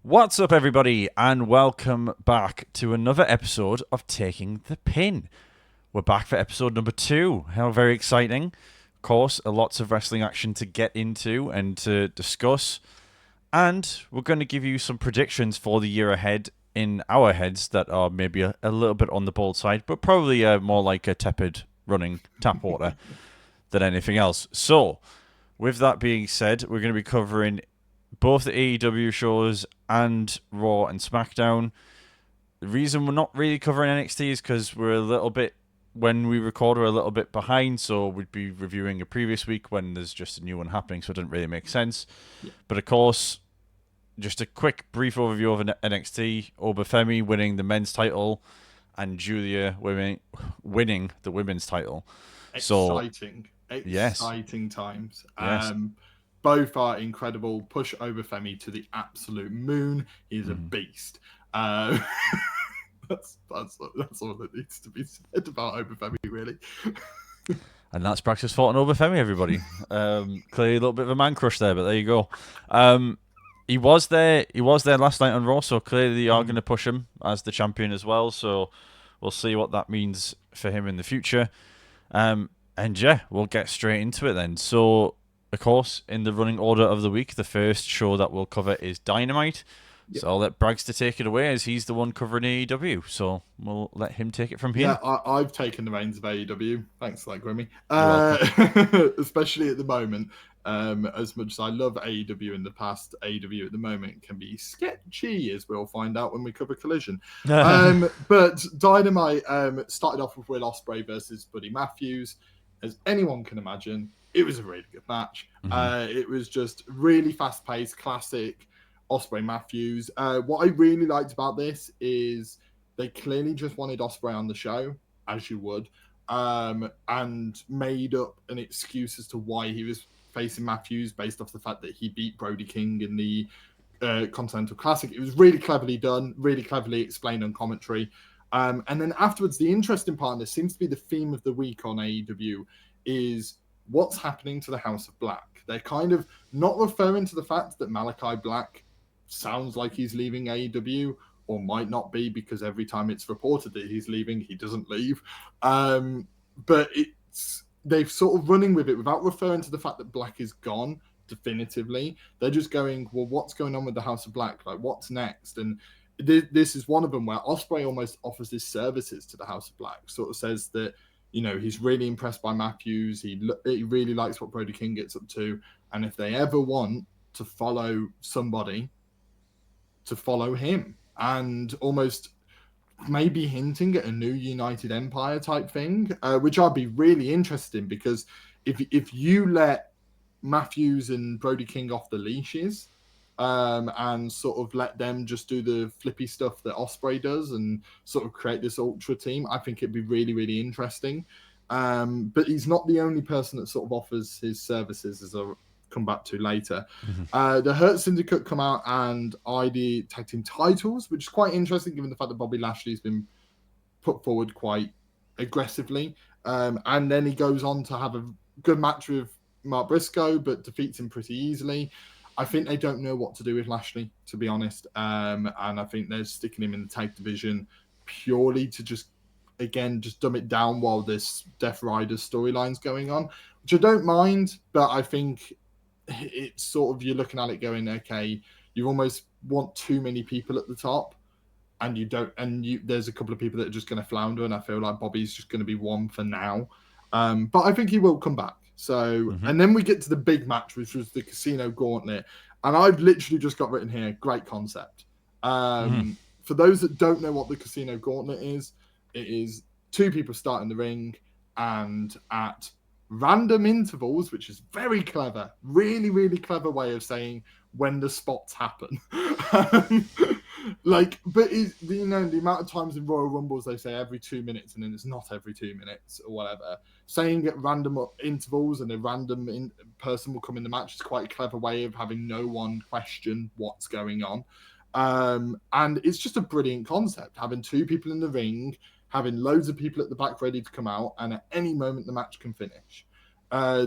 What's up, everybody, and welcome back to another episode of Taking the Pin. We're back for episode number 2. How very exciting. Of course, lots of wrestling action to get into and to discuss. And we're going to give you some predictions for the year ahead in our heads that are maybe a little bit on the bold side, but probably more like a tepid running tap water than anything else. So, with that being said, we're going to be covering both the AEW shows and Raw and Smackdown. The reason we're not really covering NXT is because we're a little bit, when we record, we're a little bit behind, so we'd be reviewing a previous week when there's just a new one happening, so it doesn't really make sense. Yeah. But of course, just a quick brief overview of NXT. Obafemi winning the men's title and Julia winning the women's title. Exciting times. Yes. Both are incredible. Push Obafemi to the absolute moon. He's a beast. That's all that needs to be said about Obafemi, really. And that's Bragster's fault on Obafemi, everybody. Clearly a little bit of a man crush there, but there you go. He was there last night on Raw, so clearly they are going to push him as the champion as well. So we'll see what that means for him in the future. And yeah, we'll get straight into it then. So, of course, in the running order of the week, the first show that we'll cover is Dynamite. Yep. So I'll let Bragster take it away as he's the one covering AEW. So we'll let him take it from here. Yeah, I've taken the reins of AEW. Thanks for that, Grimmy. Especially at the moment. As much as I love AEW in the past, AEW at the moment can be sketchy, as we'll find out when we cover Collision. But Dynamite started off with Will Ospreay versus Buddy Matthews. As anyone can imagine, it was a really good match. It was just really fast-paced, classic Ospreay Matthews. What I really liked about this is they clearly just wanted Ospreay on the show, as you would, and made up an excuse as to why he was facing Matthews based off the fact that he beat Brody King in the Continental Classic. It was really cleverly done, really cleverly explained on commentary. And then afterwards, the interesting part, and this seems to be the theme of the week on AEW, is what's happening to the House of Black. They're kind of not referring to the fact that Malachi Black sounds like he's leaving AEW, or might not be, because every time it's reported that he's leaving, he doesn't leave. But they've sort of running with it without referring to the fact that Black is gone definitively. They're just going, well, what's going on with the House of Black? Like, what's next? And this is one of them where Ospreay almost offers his services to the House of Black. Sort of says that, you know, he's really impressed by Matthews. He really likes what Brody King gets up to. And if they ever want to follow somebody, to follow him. And almost maybe hinting at a new United Empire type thing, which I'd be really interested in, because if you let Matthews and Brody King off the leashes, and sort of let them just do the flippy stuff that Ospreay does and sort of create this ultra team, I think it'd be really, really interesting. But he's not the only person that sort of offers his services, as I'll come back to later. The Hurt Syndicate come out and ID tag team titles, which is quite interesting given the fact that Bobby Lashley's been put forward quite aggressively. And then he goes on to have a good match with Mark Briscoe, but defeats him pretty easily. I think they don't know what to do with Lashley, to be honest. And I think they're sticking him in the tag division purely to just dumb it down while this Death Riders storyline's going on, which I don't mind, but I think it's sort of, you're looking at it going, okay, you almost want too many people at the top, and there's a couple of people that are just going to flounder, and I feel like Bobby's just going to be one for now. But I think he will come back. So, and then we get to the big match, which was the Casino Gauntlet. And I've literally just got written here, great concept. For those that don't know what the Casino Gauntlet is, it is two people starting the ring, and at random intervals, which is very clever, really, really clever way of saying when the spots happen. But the amount of times in Royal Rumbles they say every 2 minutes, and then it's not every 2 minutes or whatever. Saying at random intervals and a random person will come in the match is quite a clever way of having no one question what's going on. And it's just a brilliant concept, having two people in the ring, having loads of people at the back ready to come out, and at any moment the match can finish.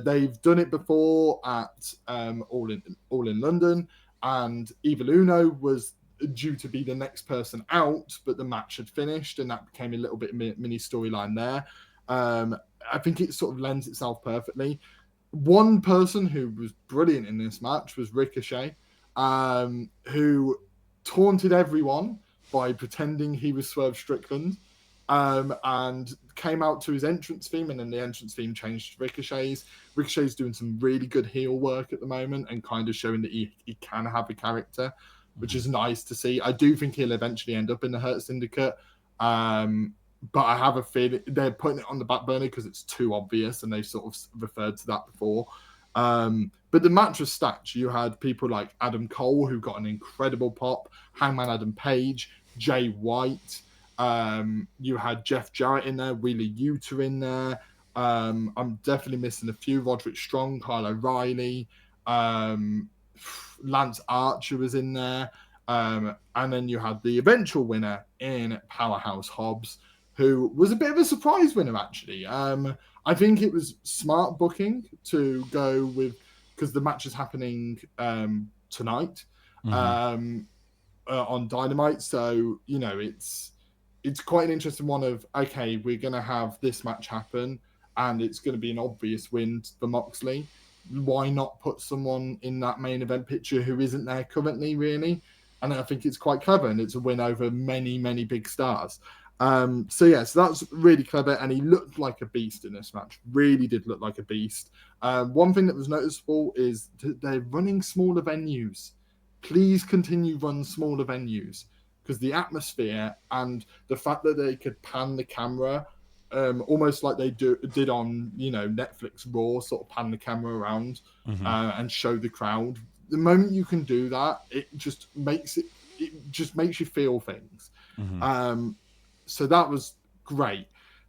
They've done it before at All in London, and Evil Uno was due to be the next person out, but the match had finished, and that became a little bit mini storyline there. I think it sort of lends itself perfectly. One person who was brilliant in this match was Ricochet, who taunted everyone by pretending he was Swerve Strickland, and came out to his entrance theme, and then the entrance theme changed to Ricochet's. Ricochet's doing some really good heel work at the moment and kind of showing that he can have a character, which is nice to see. I do think he'll eventually end up in the Hurt Syndicate, but I have a feeling they're putting it on the back burner because it's too obvious, and they've sort of referred to that before. But the match was stacked. You had people like Adam Cole, who got an incredible pop, Hangman Adam Page, Jay White. You had Jeff Jarrett in there, Wheeler Yuta in there. I'm definitely missing a few. Roderick Strong, Kyle O'Reilly, Lance Archer was in there. And then you had the eventual winner in Powerhouse Hobbs, who was a bit of a surprise winner, actually. I think it was smart booking to go with, because the match is happening tonight on Dynamite. So, you know, it's quite an interesting one of, okay, we're going to have this match happen, and it's going to be an obvious win for Moxley. Why not put someone in that main event picture who isn't there currently, really? And I think it's quite clever, and it's a win over many, many big stars. So that's really clever, and he looked like a beast in this match. Really did look like a beast. One thing that was noticeable is they're running smaller venues. Please continue run smaller venues, because the atmosphere and the fact that they could pan the camera, almost like they did on, you know, Netflix Raw, sort of pan the camera around and show the crowd. The moment you can do that, it just makes you feel things. So that was great.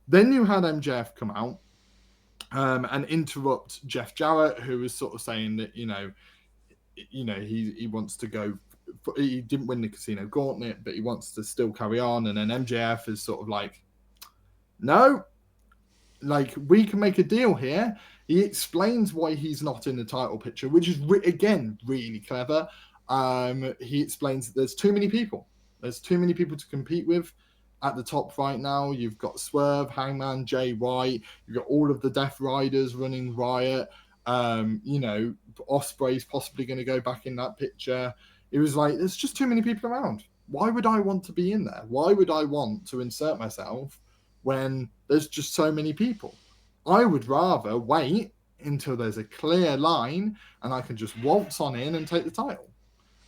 Then you had MJF come out and interrupt Jeff Jarrett, who was sort of saying that, you know, he wants to go. He didn't win the Casino Gauntlet, but he wants to still carry on. And then MJF is sort of like, no, like, we can make a deal here. He explains why he's not in the title picture, which is again really clever. He explains that there's too many people. There's too many people to compete with at the top right now. You've got Swerve, Hangman, Jay White. You've got all of the Death Riders running riot. You know, Ospreay's possibly going to go back in that picture. It was like, there's just too many people around. Why would I want to be in there? Why would I want to insert myself when there's just so many people? I would rather wait until there's a clear line and I can just waltz on in and take the title.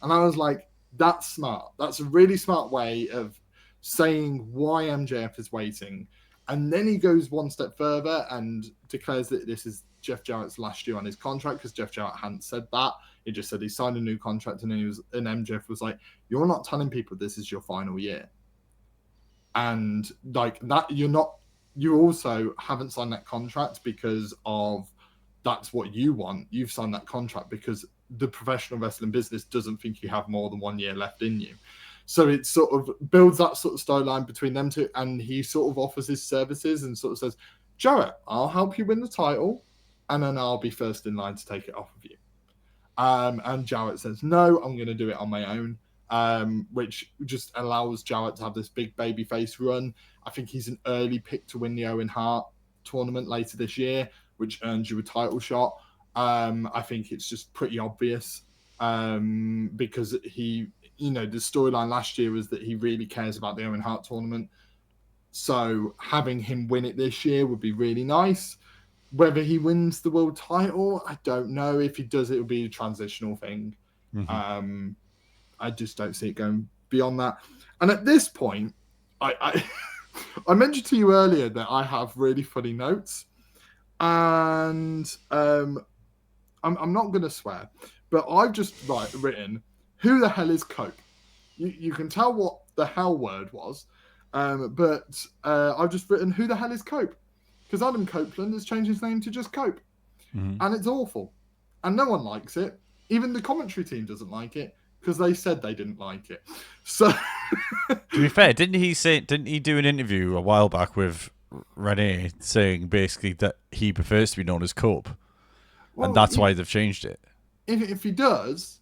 And I was like, that's smart. That's a really smart way of saying why MJF is waiting. And then he goes one step further and declares that this is Jeff Jarrett's last year on his contract, because Jeff Jarrett hadn't said that. He just said he signed a new contract, and then MJF was like, you're not telling people this is your final year. And like that, you also haven't signed that contract because of that's what you want. You've signed that contract because the professional wrestling business doesn't think you have more than 1 year left in you. So it sort of builds that sort of storyline between them two, and he sort of offers his services and sort of says, Jarrett, I'll help you win the title, and then I'll be first in line to take it off of you. And Jarrett says, no, I'm going to do it on my own, which just allows Jarrett to have this big babyface run. I think he's an early pick to win the Owen Hart tournament later this year, which earns you a title shot. I think it's just pretty obvious because he, you know, the storyline last year was that he really cares about the Owen Hart tournament. So having him win it this year would be really nice. Whether he wins the world title, I don't know. If he does, it will be a transitional thing. I just don't see it going beyond that. And at this point, I mentioned to you earlier that I have really funny notes. And I'm not going to swear, but I've just written, who the hell is Cope? You can tell what the hell word was, but I've just written, who the hell is Cope? Because Adam Copeland has changed his name to just Cope. And it's awful. And no one likes it. Even the commentary team doesn't like it, because they said they didn't like it. So, to be fair, didn't he do an interview a while back with Renee saying basically that he prefers to be known as Cope, and that's why they've changed it? If he does,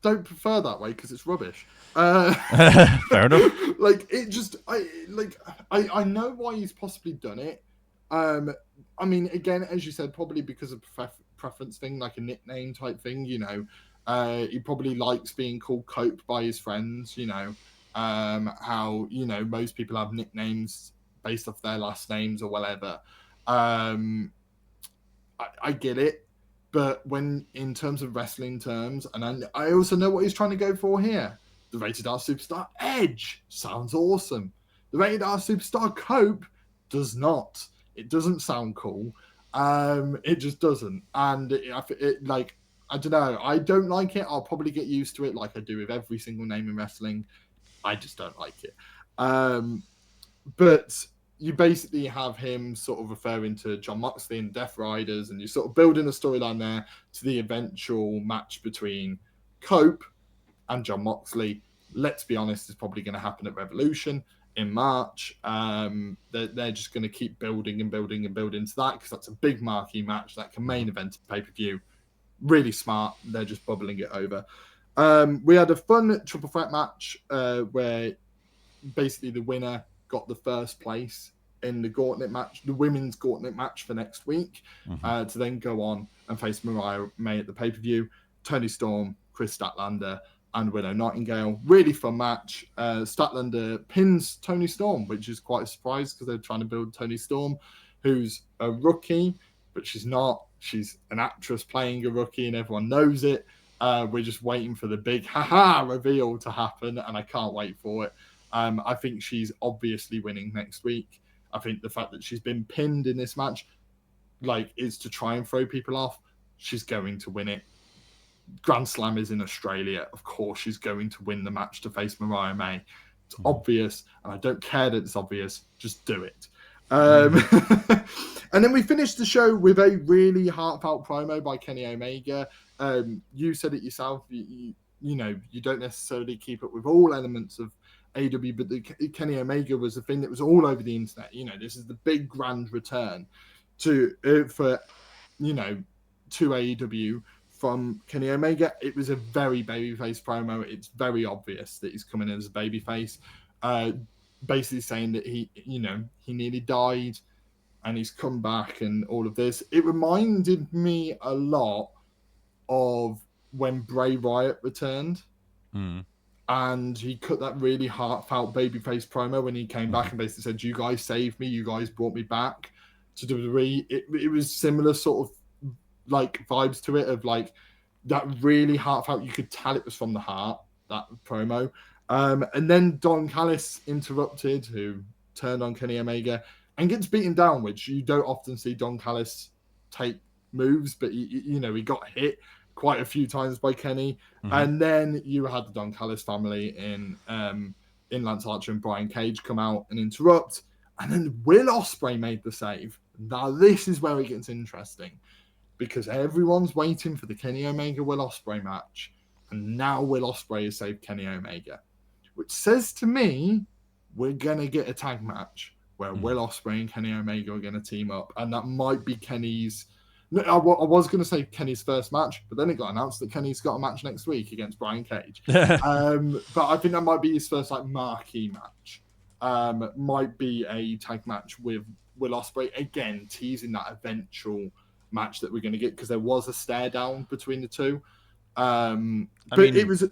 don't prefer that way because it's rubbish. Fair enough. Like it just, I know why he's possibly done it. I mean, again, as you said, probably because of preference thing, like a nickname type thing. You know, he probably likes being called Cope by his friends. You know, how most people have nicknames based off their last names or whatever. I get it. But when in terms of wrestling terms, and I also know what he's trying to go for here. The Rated R Superstar Edge sounds awesome. The Rated R Superstar Cope does not. It doesn't sound cool. It just doesn't. And like, I don't know. I don't like it. I'll probably get used to it like I do with every single name in wrestling. I just don't like it. But you basically have him sort of referring to John Moxley and Death Riders, and you're sort of building a storyline there to the eventual match between Cope and John Moxley. Let's be honest, it's probably going to happen at Revolution in March. They're just going to keep building and building and building to that because that's a big marquee match that can main event a pay-per-view. Really smart. They're just bubbling it over. We had a fun triple threat match where basically the winner got the first place in the gauntlet match, the women's gauntlet match for next week, to then go on and face Mariah May at the pay-per-view. Toni Storm, Chris Statlander, and Willow Nightingale. Really fun match. Statlander pins Toni Storm, which is quite a surprise because they're trying to build Toni Storm, who's a rookie, but she's not. She's an actress playing a rookie and everyone knows it. We're just waiting for the big haha reveal to happen, and I can't wait for it. I think she's obviously winning next week. I think the fact that she's been pinned in this match, like, is to try and throw people off. She's going to win it. Grand Slam is in Australia. Of course, she's going to win the match to face Mariah May. It's obvious, and I don't care that it's obvious. Just do it. And then we finished the show with a really heartfelt promo by Kenny Omega. You said it yourself. You know, you don't necessarily keep up with all elements of AEW, but the Kenny Omega was the thing that was all over the internet. You know, this is the big grand return to AEW from Kenny Omega. It was a very babyface promo. It's very obvious that he's coming in as a babyface, basically saying that he nearly died and he's come back and all of this. It reminded me a lot of when Bray Wyatt returned. And he cut that really heartfelt babyface promo when he came back and basically said, "You guys saved me. You guys brought me back to WWE." It was similar sort of like vibes to it, of like that really heartfelt. You could tell it was from the heart, that promo. And then Don Callis interrupted, who turned on Kenny Omega and gets beaten down, which you don't often see Don Callis take moves, but he got hit quite a few times by Kenny. And then you had the Don Callis family in Lance Archer and Brian Cage come out and interrupt, and then Will Ospreay made the save. Now this is where it gets interesting, because everyone's waiting for the Kenny Omega Will Ospreay match, and now Will Ospreay has saved Kenny Omega, which says to me we're gonna get a tag match where Will Ospreay and Kenny Omega are gonna team up, and that might be Kenny's. No, I was going to say Kenny's first match, but then it got announced that Kenny's got a match next week against Brian Cage. But I think that might be his first like marquee match. Might be a tag match with Will Ospreay, again teasing that eventual match that we're going to get, because there was a stare down between the two. It was.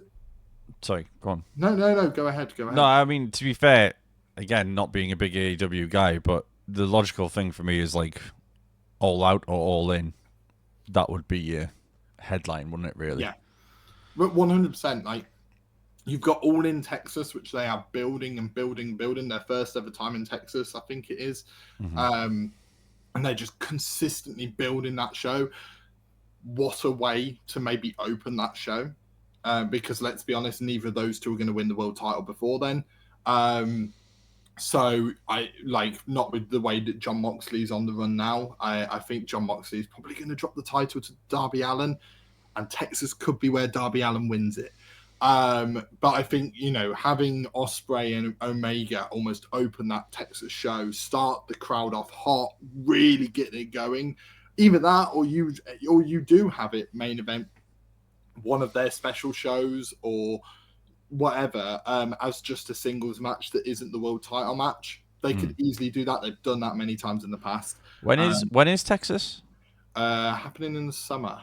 Sorry, go on. No, go ahead. No, I mean, to be fair, again, not being a big AEW guy, but the logical thing for me is like All Out or All In. That would be your headline, wouldn't it, really? Yeah. But 100%. Like, you've got All In Texas, which they are building and building. Their first ever time in Texas, I think it is. And they're just consistently building that show. What a way to maybe open that show. Because let's be honest, neither of those two are going to win the world title before then. So I like, not with the way that John Moxley's on the run now. I think John Moxley is probably going to drop the title to Darby Allin, and Texas could be where Darby Allin wins it. But I think, having Ospreay and Omega almost open that Texas show, start the crowd off hot, really get it going. Either that, or you do have it main event one of their special shows or whatever as just a singles match that isn't the world title match. They could easily do that. They've done that many times in the past. When is Texas? Happening in the summer.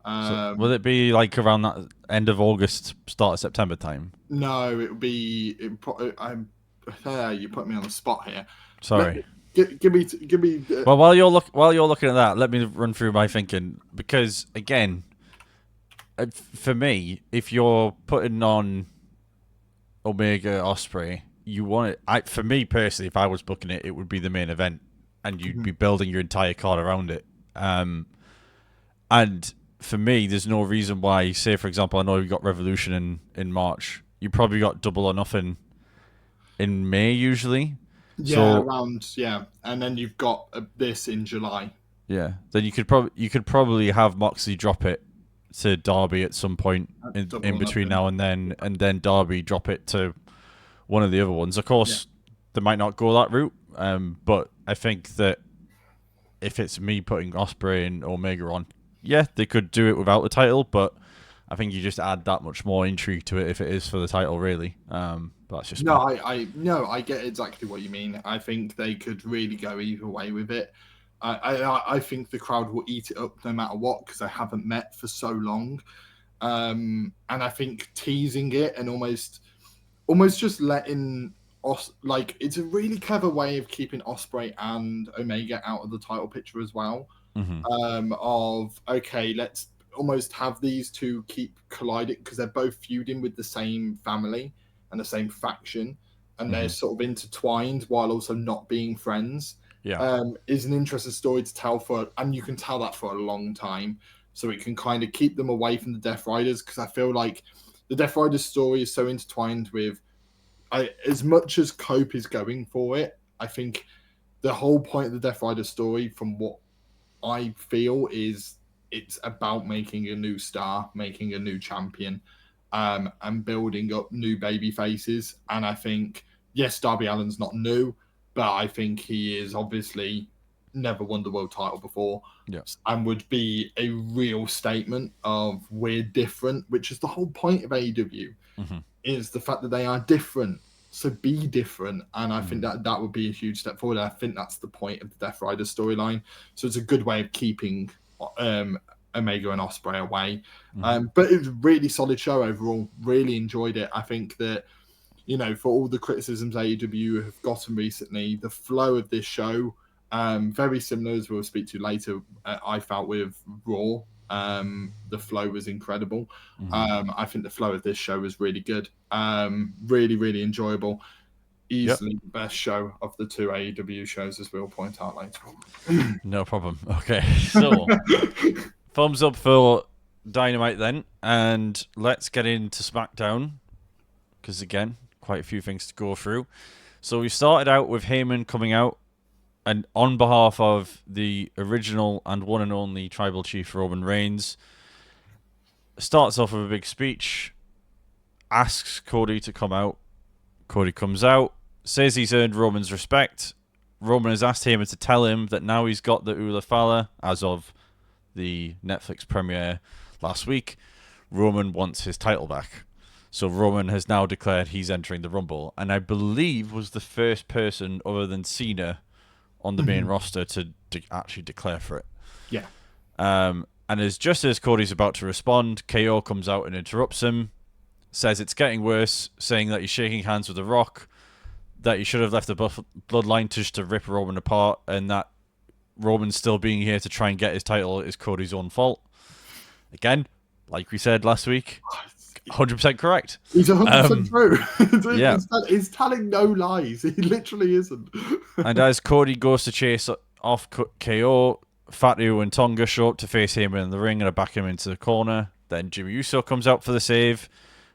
So will it be like around that end of August, start of September time? No, it would be. You put me on the spot here. Sorry. Give me. Well, while you're looking at that, let me run through my thinking, because again, for me, if you're putting on Omega Osprey, you want it. For me personally, if I was booking it, it would be the main event, and you'd be building your entire card around it. And for me, there's no reason why. Say, for example, I know you got Revolution in March. You probably got Double or Nothing in May usually. Yeah, and then you've got this in July. Yeah, then you could probably have Moxley drop it to Darby at some point in between now and then Darby drop it to one of the other ones. Of course, they might not go that route, but I think that if it's me putting Osprey and Omega on, yeah, they could do it without the title, but I think you just add that much more intrigue to it if it is for the title, really. But that's just I get exactly what you mean. I think they could really go either way with it. I think the crowd will eat it up no matter what, because they haven't met for so long, and I think teasing it and almost just letting it's a really clever way of keeping Osprey and Omega out of the title picture as well. Of okay, let's almost have these two keep colliding, because they're both feuding with the same family and the same faction, and they're sort of intertwined while also not being friends. Is an interesting story to tell and you can tell that for a long time, so it can kind of keep them away from the Death Riders, because I feel like the Death Riders story is so intertwined with, as much as Cope is going for it, I think the whole point of the Death Rider story, from what I feel, is it's about making a new star, making a new champion, and building up new baby faces. And I think, yes, Darby Allin's not new, but I think he is obviously never won the world title before, and would be a real statement of we're different, which is the whole point of AEW, is the fact that they are different. So be different, and I think that would be a huge step forward. I think that's the point of the Death Rider storyline. So it's a good way of keeping Omega and Osprey away. But it was a really solid show overall. Really enjoyed it. I think that, for all the criticisms AEW have gotten recently, the flow of this show, very similar, as we'll speak to later, I felt with Raw. The flow was incredible. I think the flow of this show was really good. Really, really enjoyable. Easily the best show of the two AEW shows, as we'll point out later on. No problem. Okay, so thumbs up for Dynamite then, and let's get into SmackDown, because again, quite a few things to go through. So we started out with Heyman coming out, and on behalf of the original and one and only Tribal Chief Roman Reigns, starts off with a big speech, asks Cody to come out. Cody comes out, says he's earned Roman's respect. Roman has asked Heyman to tell him that now he's got the Ula Fala, as of the Netflix premiere last week, Roman wants his title back. So Roman has now declared he's entering the Rumble, and I believe was the first person other than Cena on the main roster to actually declare for it. Yeah. And just as Cody's about to respond, KO comes out and interrupts him, says it's getting worse, saying that he's shaking hands with The Rock, that he should have left the bloodline just to rip Roman apart, and that Roman still being here to try and get his title is Cody's own fault. Again, like we said last week, 100% correct. He's 100% true. Yeah. He's telling no lies. He literally isn't. And as Cody goes to chase off KO, Fatu and Tonga show up to face him in the ring and back him into the corner. Then Jimmy Uso comes out for the save.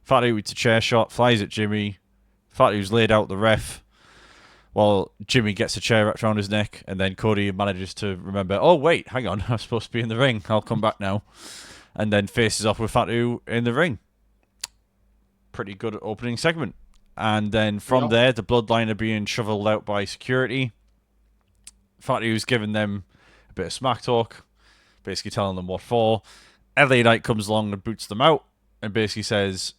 Fatu with a chair shot, flies at Jimmy. Fatu's laid out the ref while Jimmy gets a chair wrapped around his neck, and then Cody manages to remember, oh wait, hang on, I'm supposed to be in the ring, I'll come back now. And then faces off with Fatu in the ring. Pretty good opening segment. And then from there, the bloodline are being shoveled out by security. Fatu's giving them a bit of smack talk, basically telling them what for. LA Knight comes along and boots them out and basically says,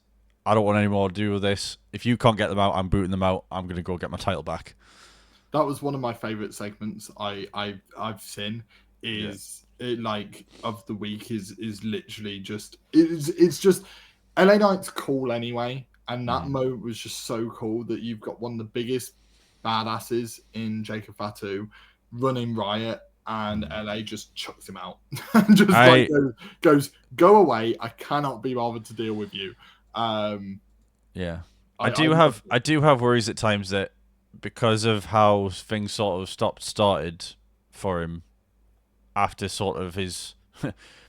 I don't want any more to do with this. If you can't get them out, I'm booting them out. I'm going to go get my title back. That was one of my favorite segments I've seen. Yeah. Like of the week is literally just it's just LA Knight's cool anyway, and that moment was just so cool that you've got one of the biggest badasses in Jacob Fatu running riot, and LA just chucks him out, just like goes go away. I cannot be bothered to deal with you. Yeah, I do have worries at times that because of how things sort of started for him after sort of his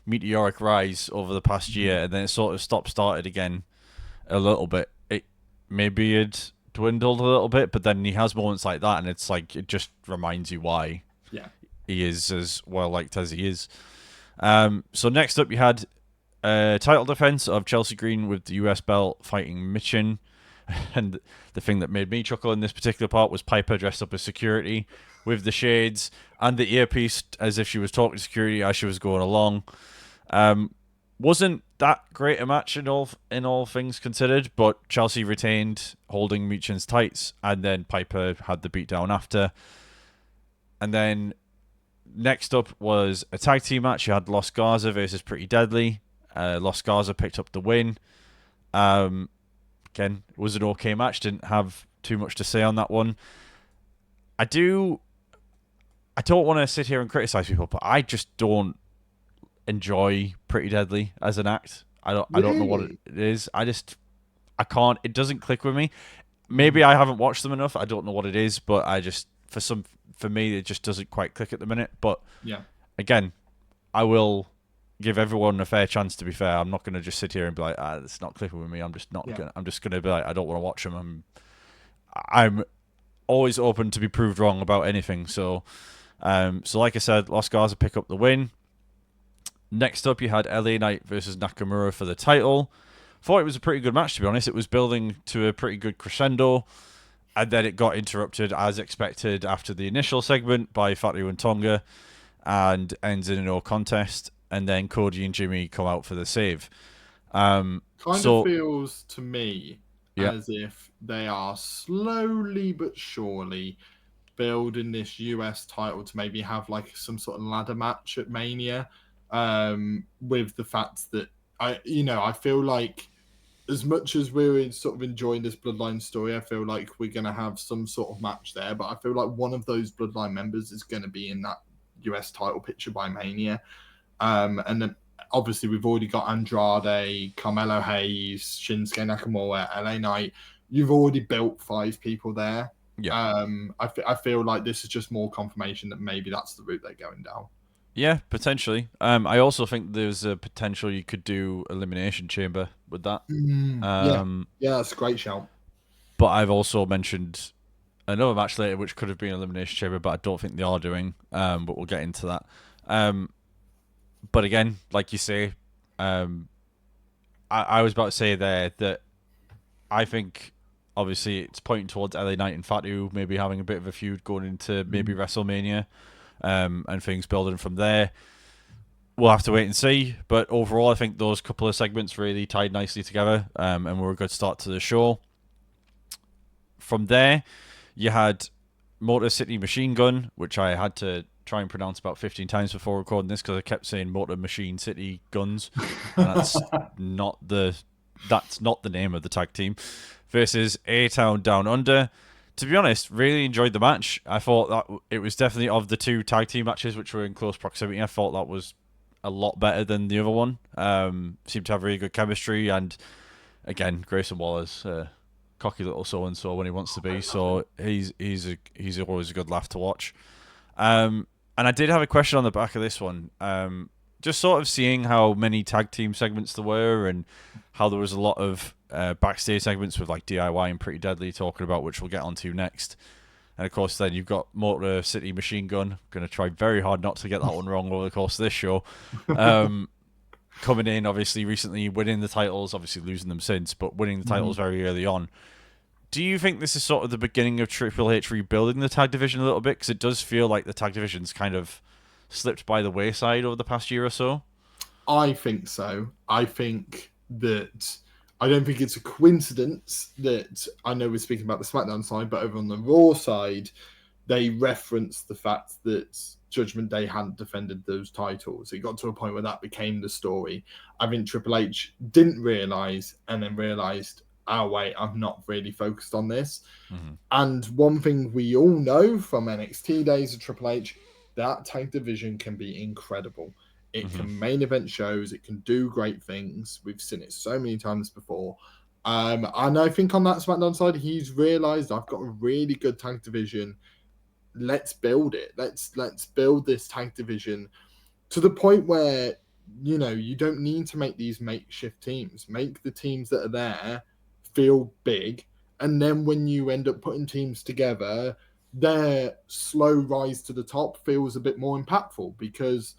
meteoric rise over the past year, and then it sort of started again a little bit. Maybe it dwindled a little bit, but then he has moments like that, and it's like it just reminds you why he is as well liked as he is. So next up, you had title defense of Chelsea Green with the US belt fighting Michin. And the thing that made me chuckle in this particular part was Piper dressed up as security with the shades and the earpiece as if she was talking to security as she was going along. Wasn't that great a match in all things considered, but Chelsea retained holding Michin's tights, and then Piper had the beatdown after. And then next up was a tag team match. You had Los Garza versus Pretty Deadly. Los Garza picked up the win. Again, it was an okay match. Didn't have too much to say on that one. I don't want to sit here and criticize people, but I just don't enjoy Pretty Deadly as an act. I don't know what it is. I can't. It doesn't click with me. Maybe I haven't watched them enough. I don't know what it is, but I just for me it just doesn't quite click at the minute. But again, I will give everyone a fair chance. To be fair, I'm not going to just sit here and be like, it's not clicking with me. I'm just not gonna. I'm just going to be like, I don't want to watch them. I'm always open to be proved wrong about anything. So like I said, Los Garza pick up the win. Next up, you had LA Knight versus Nakamura for the title. Thought it was a pretty good match, to be honest. It was building to a pretty good crescendo, and then it got interrupted as expected after the initial segment by Fatu and Tonga, and ends in a no contest. And then Cody and Jimmy come out for the save. Kind of feels to me as if they are slowly but surely building this US title to maybe have like some sort of ladder match at Mania. With the fact that I feel like as much as we're sort of enjoying this Bloodline story, I feel like we're going to have some sort of match there. But I feel like one of those Bloodline members is going to be in that US title picture by Mania. And then obviously we've already got Andrade, Carmelo Hayes, Shinsuke Nakamura, LA Knight. You've already built 5 people there. Yeah. I feel like this is just more confirmation that maybe that's the route they're going down. Yeah, potentially. I also think there's a potential you could do Elimination Chamber with that. Yeah, that's a great shout. But I've also mentioned another match later which could have been Elimination Chamber, but I don't think they are doing. But we'll get into that. But again, like you say, I was about to say there that I think obviously it's pointing towards LA Knight and Fatu maybe having a bit of a feud going into maybe WrestleMania. And things building from there. We'll have to wait and see. But overall, I think those couple of segments really tied nicely together and were a good start to the show. From there, you had Motor City Machine Gun, which I had to try and pronounce about 15 times before recording this because I kept saying Motor Machine City Guns. And that's not the name of the tag team. Versus A-Town Down Under. To be honest, really enjoyed the match. I thought that it was definitely of the 2 tag team matches which were in close proximity. I thought that was a lot better than the other one. Seemed to have really good chemistry, and again, Grayson Waller's cocky little so and so when he wants to be. So he's always a good laugh to watch. And I did have a question on the back of this one. Just sort of seeing how many tag team segments there were and how there was a lot of backstage segments with like DIY and Pretty Deadly talking about, which we'll get onto next. And of course then you've got Motor City Machine Gun. Going to try very hard not to get that one wrong over the course of this show. Coming in obviously recently, winning the titles, obviously losing them since, but winning the titles very early on. Do you think this is sort of the beginning of Triple H rebuilding the tag division a little bit? Because it does feel like the tag division's kind of slipped by the wayside over the past year or so. I think so. I don't think it's a coincidence that I know we're speaking about the SmackDown side, but over on the Raw side, they referenced the fact that Judgment Day hadn't defended those titles. It got to a point where that became the story. I think Triple H didn't realize and then realized, oh, wait, I'm not really focused on this. Mm-hmm. And one thing we all know from NXT days of Triple H, that tag division can be incredible. It Mm-hmm. can main event shows. It can do great things. We've seen it so many times before. And I think on that SmackDown side, he's realized I've got a really good tag division. Let's build it. Let's build this tag division to the point where, you know, you don't need to make these makeshift teams. Make the teams that are there feel big. And then when you end up putting teams together, their slow rise to the top feels a bit more impactful because,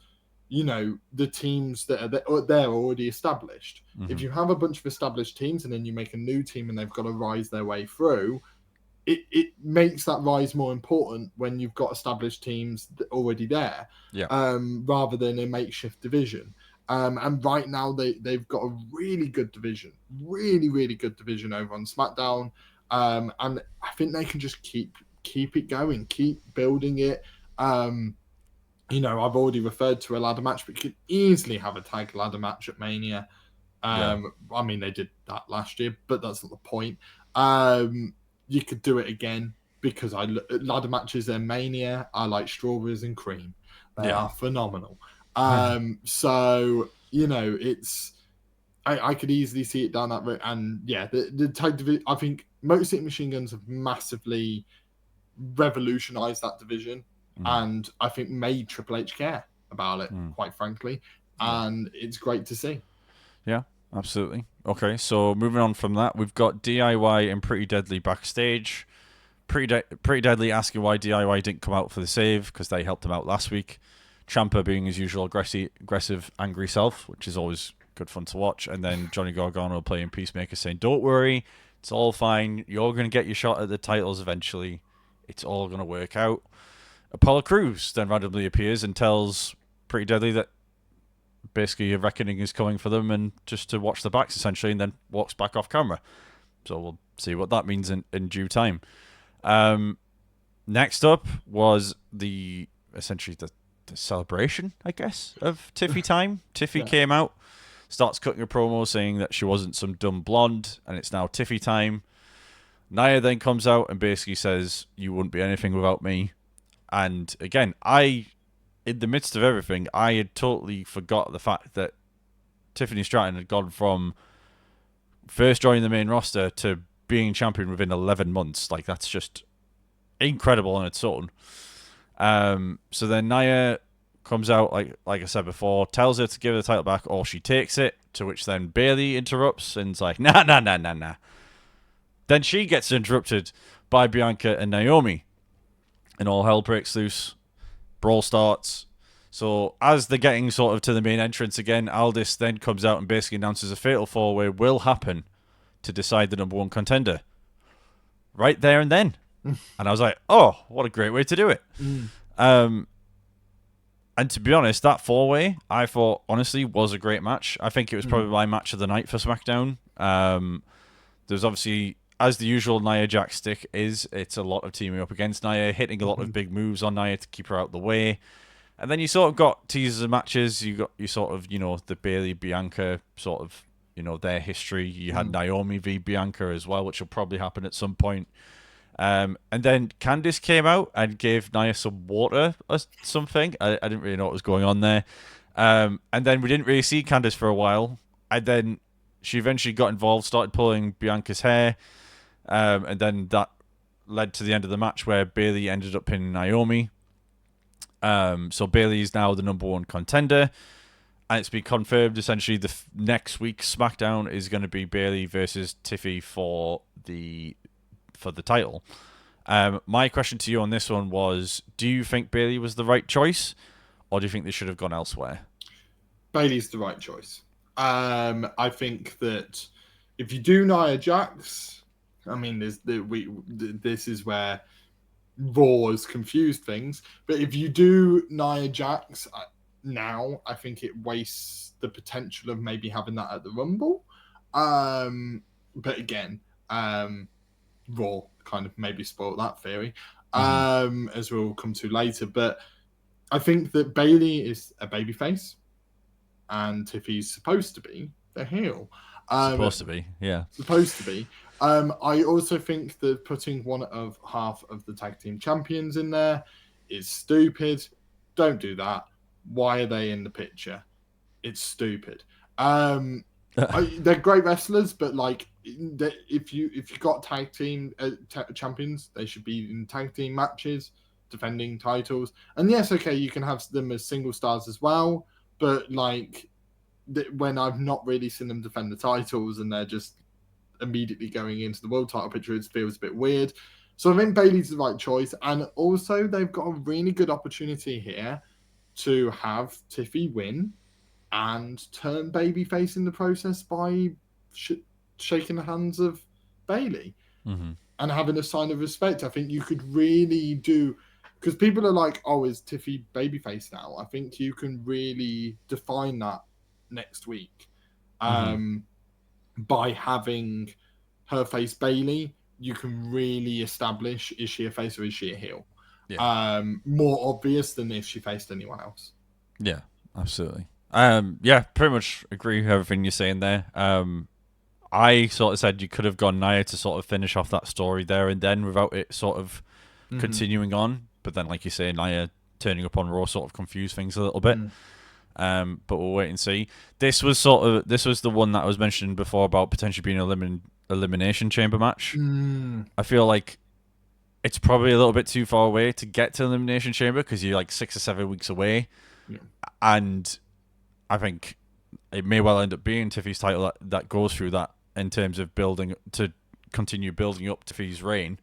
you know, the teams that are there are already established. Mm-hmm. If you have a bunch of established teams and then you make a new team and they've got to rise their way through, it makes that rise more important when you've got established teams already there, rather than a makeshift division. And right now they've got a really good division, really good division over on SmackDown. And I think they can just keep it going, keep building it. You know, I've already referred to a ladder match, but you could easily have a tag ladder match at Mania. I mean, they did that last year, but that's not the point. You could do it again because ladder matches in Mania. I like strawberries and cream. They are phenomenal. So, you know, I could easily see it down that route. And yeah, the tag division, I think Motor City Machine Guns have massively revolutionized that division. And I think made Triple H care about it, quite frankly. And it's great to see. Yeah, absolutely. Okay, so moving on from that, we've got DIY and Pretty Deadly backstage. Pretty Deadly asking why DIY didn't come out for the save because they helped him out last week. Ciampa being his usual aggressive, angry self, which is always good fun to watch. And then Johnny Gargano playing Peacemaker saying, "Don't worry, it's all fine. You're going to get your shot at the titles eventually. It's all going to work out." Apollo Crews then randomly appears and tells Pretty Deadly that basically a reckoning is coming for them and just to watch the backs essentially, and then walks back off camera. So we'll see what that means in due time. Next up was essentially the celebration, I guess, of Tiffy time. Tiffy came out, starts cutting a promo saying that she wasn't some dumb blonde and it's now Tiffy time. Nia then comes out and basically says, "You wouldn't be anything without me." And again, in the midst of everything, I had totally forgot the fact that Tiffany Stratton had gone from first joining the main roster to being champion within 11 months. Like, that's just incredible on its own. So then Nia comes out, like I said before, tells her to give her the title back or she takes it, to which then Bayley interrupts and's like, nah. Then she gets interrupted by Bianca and Naomi. And all hell breaks loose. Brawl starts. So as they're getting sort of to the main entrance again, Aldis then comes out and basically announces a fatal four-way will happen to decide the number one contender. Right there and then. And I was like, oh, what a great way to do it. And to be honest, that four-way, I thought, honestly, was a great match. I think it was probably my match of the night for SmackDown. There's obviously, as the usual Nia Jax stick is, it's a lot of teaming up against Nia, hitting a lot of big moves on Nia to keep her out of the way. And then you sort of got teasers of matches. You sort of, you know, the Bayley Bianca sort of, you know, their history. You had Naomi v Bianca as well, which will probably happen at some point. And then Candice came out and gave Nia some water or something. I didn't really know what was going on there. And then we didn't really see Candice for a while. And then she eventually got involved, started pulling Bianca's hair. And then that led to the end of the match where Bayley ended up pinning Naomi. So Bayley is now the number one contender. And it's been confirmed, essentially, the next week's SmackDown is going to be Bayley versus Tiffy for the title. My question to you on this one was, do you think Bayley was the right choice, or do you think they should have gone elsewhere? Bayley's the right choice. I think that if you do Nia Jax, I mean, this is where Raw has confused things. But if you do Nia Jax, now, I think it wastes the potential of maybe having that at the Rumble. But again, Raw kind of maybe spoiled that theory, as we'll come to later. But I think that Bayley is a babyface, and Tiffy's supposed to be the heel. Supposed to be, yeah. Supposed to be. I also think that putting half of the tag team champions in there is stupid. Don't do that. Why are they in the picture? It's stupid. They're great wrestlers, but like, if you got tag team champions, they should be in tag team matches, defending titles. And yes, okay, you can have them as single stars as well, but like, when I've not really seen them defend the titles and they're just immediately going into the world title picture, it feels a bit weird. So I think Bayley's the right choice, and also they've got a really good opportunity here to have Tiffy win and turn babyface in the process by shaking the hands of Bayley and having a sign of respect. I think you could really do, because people are like, oh, is Tiffy babyface now? I think you can really define that next week by having her face Bayley. You can really establish, is she a face or is she a heel? Yeah. More obvious than if she faced anyone else. Yeah, absolutely. Yeah, pretty much agree with everything you're saying there. I sort of said you could have gone Nia to sort of finish off that story there and then without it sort of continuing on. But then, like you say, Nia turning up on Raw sort of confused things a little bit. But we'll wait and see. This was the one that I was mentioning before about potentially being an elimination chamber match. I feel like it's probably a little bit too far away to get to elimination chamber because you're like 6 or 7 weeks away, and I think it may well end up being Tiffy's title that goes through that in terms of continue building up Tiffy's reign.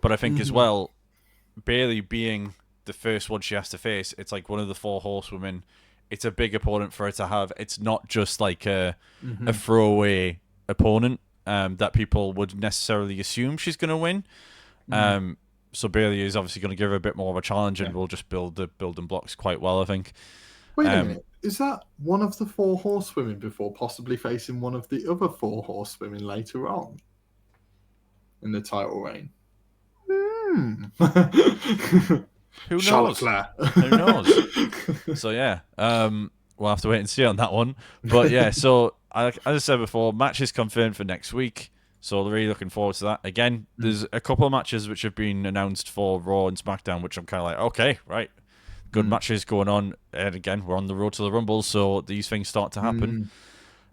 But I think as well, Bayley being the first one she has to face, it's like one of the 4 horsewomen. It's a big opponent for her to have. It's not just like a throwaway opponent that people would necessarily assume she's going to win. So Bayley is obviously going to give her a bit more of a challenge, and will just build the building blocks quite well, I think. Wait a minute. Is that one of the 4 horsewomen before possibly facing one of the other 4 horsewomen later on in the title reign? Who knows? Charlotte Flair. Who knows? So yeah, we'll have to wait and see on that one. But yeah, so as I said before, match is confirmed for next week. So really looking forward to that. Again, there's a couple of matches which have been announced for Raw and SmackDown, which I'm kind of like, okay, right. Good matches going on. And again, we're on the road to the Rumble, so these things start to happen.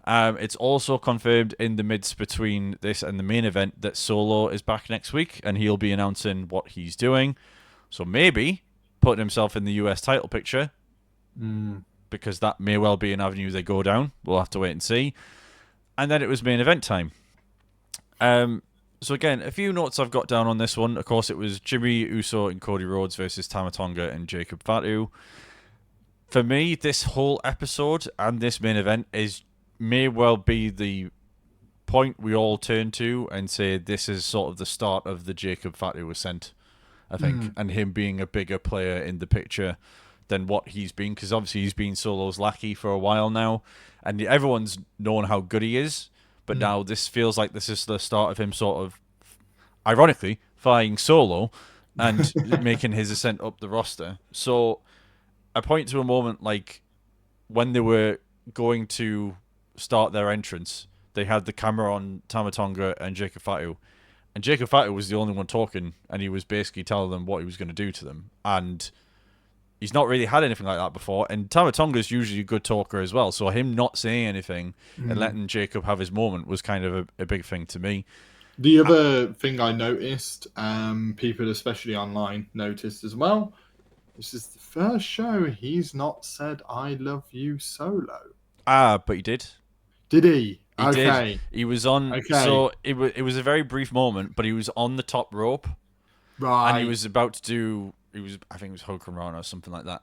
It's also confirmed in the midst between this and the main event that Solo is back next week, and he'll be announcing what he's doing. So maybe putting himself in the US title picture, because that may well be an avenue they go down. We'll have to wait and see. And then it was main event time. So again, a few notes I've got down on this one. Of course, it was Jimmy Uso and Cody Rhodes versus Tama Tonga and Jacob Fatu. For me, this whole episode and this main event may well be the point we all turn to and say this is sort of the start of the Jacob Fatu ascent, I think, and him being a bigger player in the picture than what he's been, because obviously he's been Solo's lackey for a while now, and everyone's known how good he is. But now this feels like this is the start of him sort of, ironically, flying solo and making his ascent up the roster. So I point to a moment like when they were going to start their entrance, they had the camera on Tama Tonga and Jacob Fatu. And Jacob Fatu was the only one talking, and he was basically telling them what he was going to do to them. And he's not really had anything like that before. And Tama Tonga's usually a good talker as well. So him not saying anything and letting Jacob have his moment was kind of a big thing to me. The other thing I noticed, people especially online noticed as well, this is the first show he's not said "I love you" solo. But he did. Did he? He did. He was on. Okay. So it was a very brief moment, but he was on the top rope, right? And he was about to do. I think it was Hulk and Rana or something like that.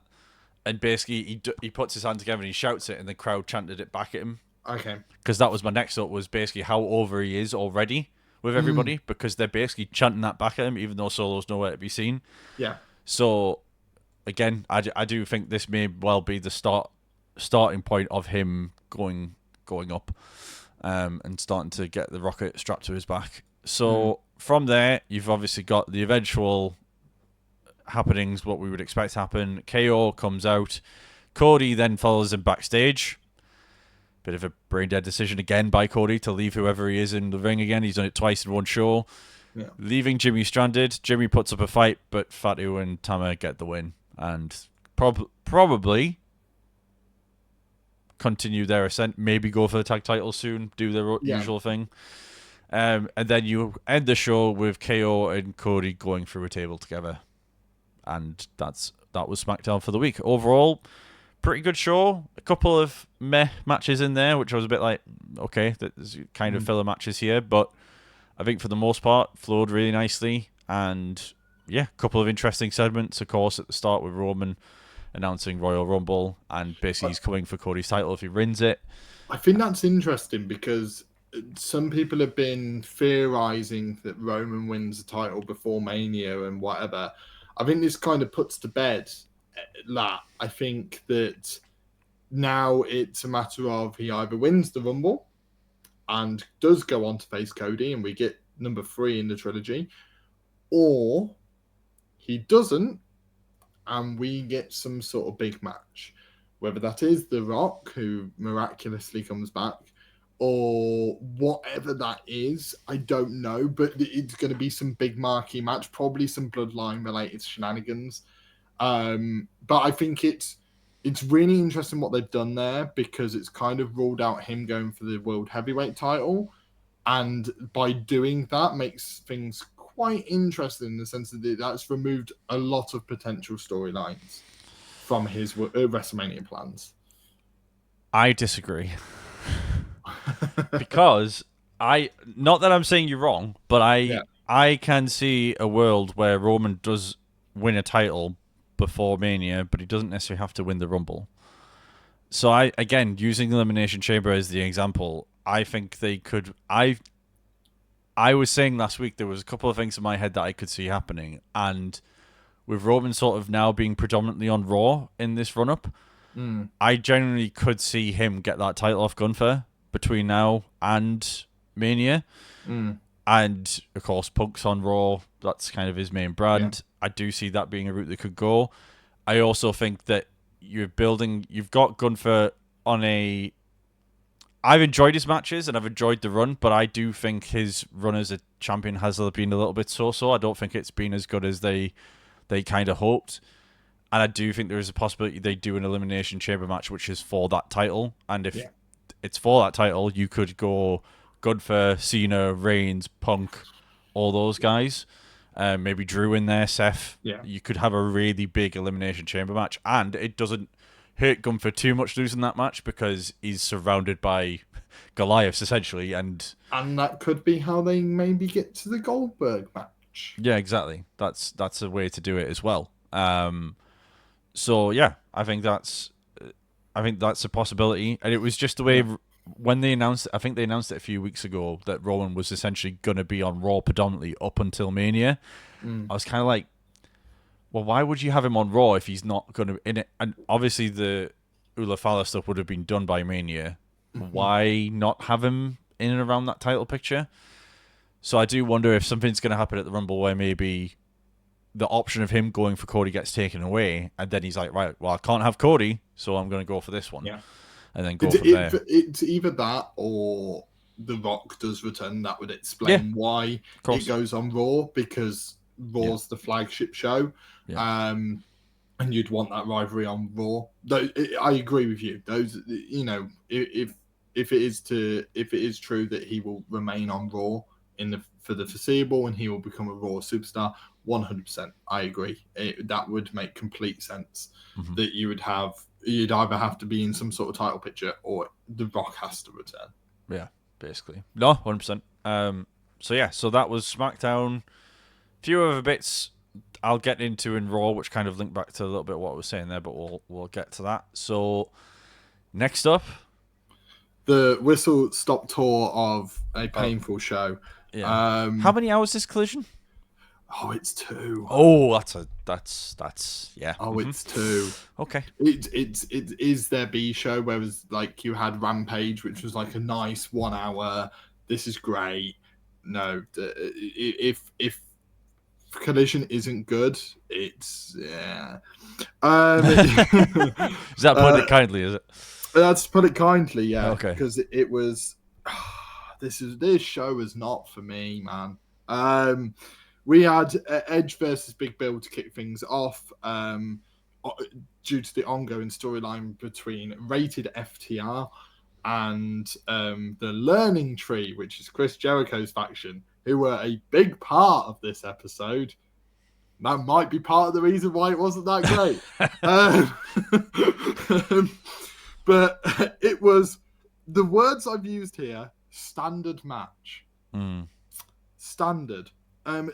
And basically, he puts his hand together and he shouts it, and the crowd chanted it back at him. Okay. Because that was my next thought, was basically how over he is already with everybody, because they're basically chanting that back at him, even though Solo's nowhere to be seen. Yeah. So again, I do think this may well be the starting point of him going up, and starting to get the rocket strapped to his back. So from there, you've obviously got the eventual happenings, what we would expect to happen. KO comes out. Cody then follows him backstage. Bit of a brain dead decision again by Cody to leave whoever he is in the ring again. He's done it twice in one show. Yeah. Leaving Jimmy stranded. Jimmy puts up a fight, but Fatu and Tama get the win. And probably continue their ascent. Maybe go for the tag title soon. Do their usual thing. And then you end the show with KO and Cody going through a table together. And that was SmackDown for the week. Overall, pretty good show. A couple of meh matches in there, which I was a bit like, okay, there's kind of filler matches here. But I think for the most part, flowed really nicely. And yeah, a couple of interesting segments, of course, at the start with Roman announcing Royal Rumble. And basically he's coming for Cody's title if he wins it. I think that's interesting because some people have been theorizing that Roman wins the title before Mania and whatever. I think this kind of puts to bed that. I think that now it's a matter of he either wins the Rumble and does go on to face Cody and we get number 3 in the trilogy, or he doesn't and we get some sort of big match. Whether that is The Rock, who miraculously comes back, or whatever that is, I don't know. But it's going to be some big marquee match, probably some bloodline-related shenanigans. But I think it's really interesting what they've done there because it's kind of ruled out him going for the World Heavyweight title. And by doing that makes things quite interesting in the sense that that's removed a lot of potential storylines from his WrestleMania plans. I disagree. Because not that I'm saying you're wrong, but I can see a world where Roman does win a title before Mania, but he doesn't necessarily have to win the Rumble. So again, using Elimination Chamber as the example, I think they could. I was saying last week there was a couple of things in my head that I could see happening, and with Roman sort of now being predominantly on Raw in this run-up, I genuinely could see him get that title off Gunther between now and Mania. And, of course, Punk's on Raw. That's kind of his main brand. Yeah. I do see that being a route that could go. I also think that you've got Gunther on a... I've enjoyed his matches and I've enjoyed the run, but I do think his run as a champion has been a little bit so-so. I don't think it's been as good as they kind of hoped. And I do think there is a possibility they do an Elimination Chamber match, which is for that title. And if it's for that title, you could go Gunther, Cena, Reigns, Punk, all those guys. Maybe Drew in there, Seth. Yeah. You could have a really big Elimination Chamber match. And it doesn't hurt Gunther too much losing that match because he's surrounded by Goliaths, essentially. And that could be how they maybe get to the Goldberg match. Yeah, exactly. That's a way to do it as well. So yeah, I think that's a possibility, and it was just the way when they announced it. I think they announced it a few weeks ago that Roman was essentially going to be on Raw predominantly up until Mania. I was kind of like, well, why would you have him on Raw if he's not going to in it? And obviously the Ula Fala stuff would have been done by Mania. Why not have him in and around that title picture? So I do wonder if something's going to happen at the Rumble where maybe the option of him going for Cody gets taken away, and then he's like, right, well, I can't have Cody, so I'm going to go for this one. Yeah. And then go from there. It's either that or The Rock does return. That would explain why it goes on Raw, because Raw's the flagship show. Yeah. And you'd want that rivalry on Raw. I agree with you. Those, if it is true that he will remain on Raw for the foreseeable and he will become a Raw superstar, 100%. I agree. That would make complete sense. That you'd either have to be in some sort of title picture or The Rock has to return. Yeah, basically. No, 100%. So that was SmackDown. A few other bits I'll get into in Raw, which kind of link back to a little bit of what I was saying there, but we'll get to that. So next up, the whistle stop tour of a painful show. Yeah. How many hours is Collision? Oh, it's 2. Oh, that's yeah. Oh, it's 2. Okay. It is their B show, whereas like you had Rampage, which was like a nice 1 hour. This is great. No, if Collision isn't good, it's yeah. Is that putting it kindly? Is it? That's put it kindly, yeah. Okay. Because it was this show was not for me, man. We had Edge versus Big Bill to kick things off. Due to the ongoing storyline between Rated FTR and the Learning Tree, which is Chris Jericho's faction, who were a big part of this episode. That might be part of the reason why it wasn't that great. But it was, the words I've used here, standard match. Standard.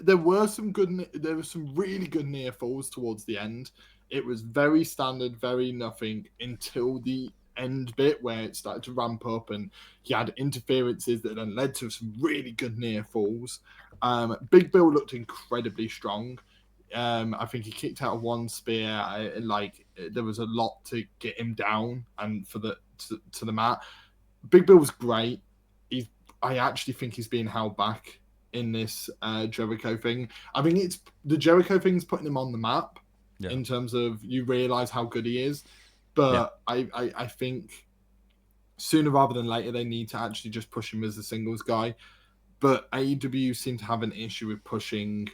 There were some really good near falls towards the end. It was very standard, very nothing until the end bit where it started to ramp up and he had interferences that then led to some really good near falls. Big Bill looked incredibly strong. I think he kicked out of one spear. There was a lot to get him down and for to the mat. Big Bill was great. I actually think he's being held back in this Jericho thing. I think it's the Jericho thing's putting him on the map in terms of you realize how good he is. But I think sooner rather than later they need to actually just push him as a singles guy. But AEW seem to have an issue with pushing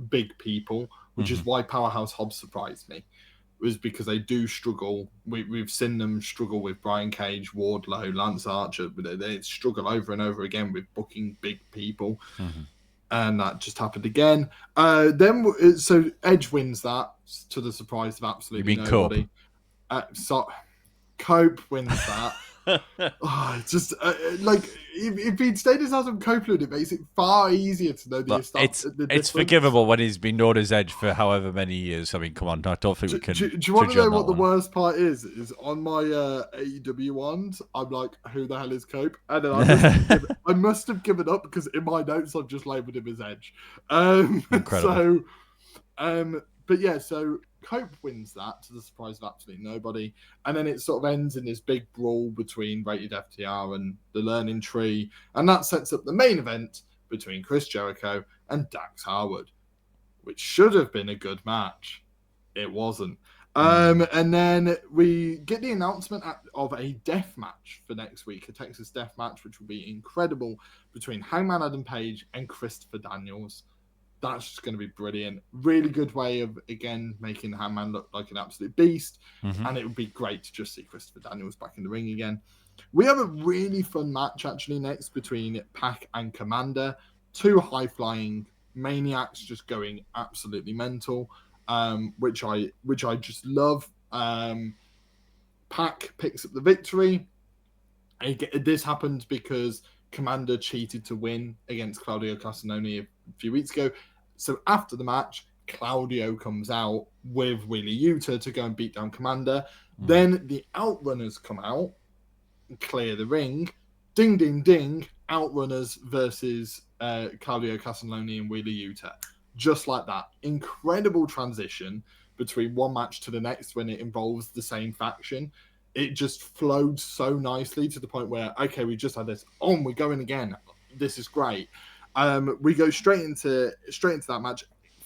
big people, which is why Powerhouse Hobbs surprised me. It was because they do struggle. We've seen them struggle with Brian Cage, Wardlow, Lance Archer. They struggle over and over again with booking big people. And that just happened again. So Edge wins that to the surprise of absolutely nobody. Cope wins that. It's just if he'd stayed as Adam Copeland, it makes it far easier to know it's forgivable when he's been known as Edge for however many years. I mean, come on, I don't think we can. Do you want to know what the worst part is? Is on my AEW ones, I'm like, who the hell is Cope? And then I must have given up because in my notes I've just labelled him as Edge. Incredible. So Cope wins that to the surprise of absolutely nobody. And then it sort of ends in this big brawl between Rated FTR and the Learning Tree. And that sets up the main event between Chris Jericho and Dax Harwood, which should have been a good match. It wasn't. And then we get the announcement of a death match for next week, a Texas death match, which will be incredible between Hangman Adam Page and Christopher Daniels. That's just going to be brilliant. Really good way of, again, making Hangman look like an absolute beast. And it would be great to just see Christopher Daniels back in the ring again. We have a really fun match, actually, next between Pac and Commander. Two high-flying maniacs just going absolutely mental, which I just love. Pac picks up the victory. This happened because Commander cheated to win against Claudio Castagnoli a few weeks ago. So after the match, Claudio comes out with Wheeler Yuta to go and beat down Commander. Then the Outrunners come out and clear the ring. Ding, ding, ding. Outrunners versus Claudio Castagnoli and Wheeler Yuta. Just like that. Incredible transition between one match to the next when it involves the same faction. It just flowed so nicely to the point where, okay, we just had this. On, we're going again. This is great. We go straight into that match.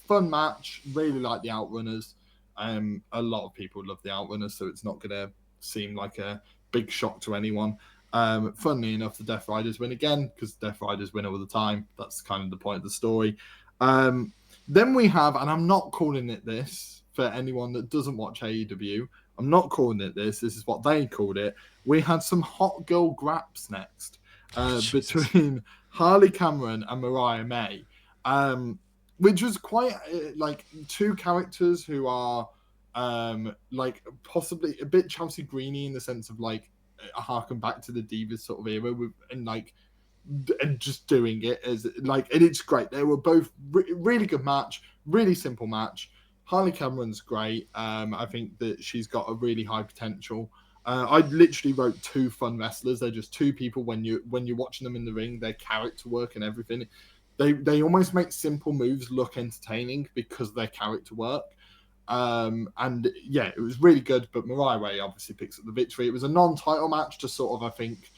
Fun match. Really like the Outrunners. A lot of people love the Outrunners, so it's not going to seem like a big shock to anyone. Funnily enough, the Death Riders win again because Death Riders win all the time. That's kind of the point of the story. Then we have, and I'm not calling it this for anyone that doesn't watch AEW. I'm not calling it this. This is what they called it. We had some hot girl graps next between Harley Cameron and Mariah May, which was quite like two characters who are like possibly a bit Chelsea Greeny in the sense of like harken back to the Divas sort of era and just doing it as like, and it's great. They were both really good match, really simple match. Harley Cameron's great. I think that she's got a really high potential. I literally wrote two fun wrestlers. They're just two people when you're watching them in the ring, their character work and everything. they almost make simple moves look entertaining because of their character work. And yeah, it was really good. But Mariah Way obviously picks up the victory. It was a non-title match to sort of, I think,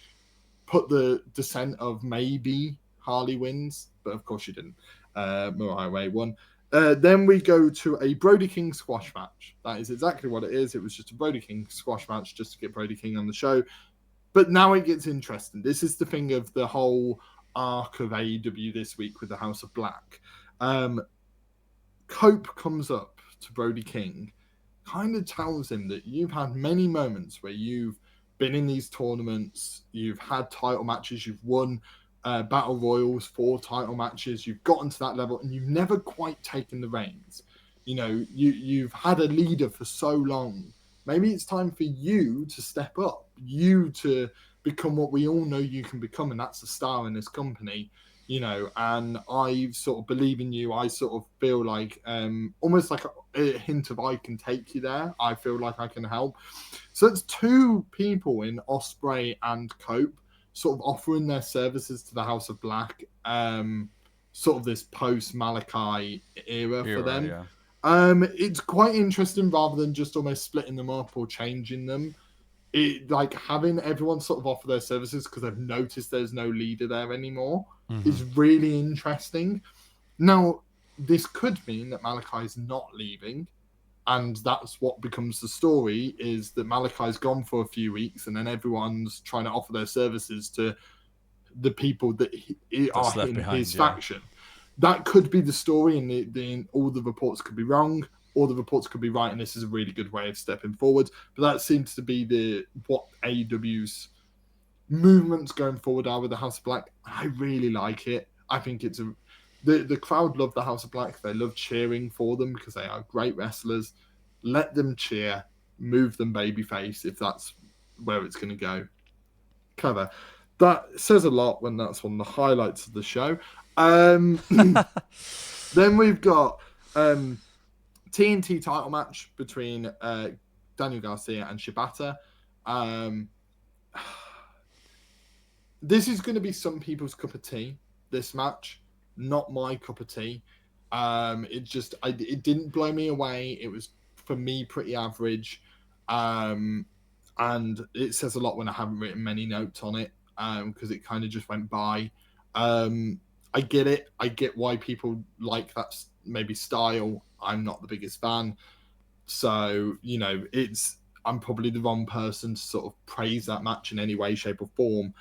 put the descent of maybe Harley wins, but of course she didn't. Mariah Way won. Then we go to a Brody King squash match. That is exactly what it is. It was just a Brody King squash match just to get Brody King on the show. But now it gets interesting. This is the thing of the whole arc of AEW this week with the House of Black. Cope comes up to Brody King, kind of tells him that you've had many moments where you've been in these tournaments, you've had title matches, you've won battle royals for title matches, you've gotten to that level, and you've never quite taken the reins. You know, you've had a leader for so long. Maybe it's time for you to step up, you to become what we all know you can become, and that's a star in this company. You know, and I sort of believe in you. I sort of feel like almost like a hint of I can take you there. I feel like I can help. So it's two people in Ospreay and Cope sort of offering their services to the House of Black, sort of this post-Malachi era for them. Yeah. It's quite interesting rather than just almost splitting them up or changing them. It like having everyone sort of offer their services because they've noticed there's no leader there anymore is really interesting. Now, this could mean that Malachi is not leaving, and that's what becomes the story, is that Malachi's gone for a few weeks and then everyone's trying to offer their services to the people that are in his faction. That could be the story, and all the reports could be wrong. All the reports could be right, and this is a really good way of stepping forward. But that seems to be what AEW's movements going forward are with the House of Black. I really like it. I think it's the crowd love the House of Black. They love cheering for them because they are great wrestlers. Let them cheer, move them babyface if that's where it's going to go. Clever. That says a lot when that's one of the highlights of the show. Then we've got TNT title match between Daniel Garcia and Shibata. This is going to be some people's cup of tea, this match. Not my cup of tea. It didn't blow me away. It was, for me, pretty average. And it says a lot when I haven't written many notes on it, because it kind of just went by. I get it. I get why people like that maybe style. I'm not the biggest fan. So, you know, I'm probably the wrong person to sort of praise that match in any way, shape, or form.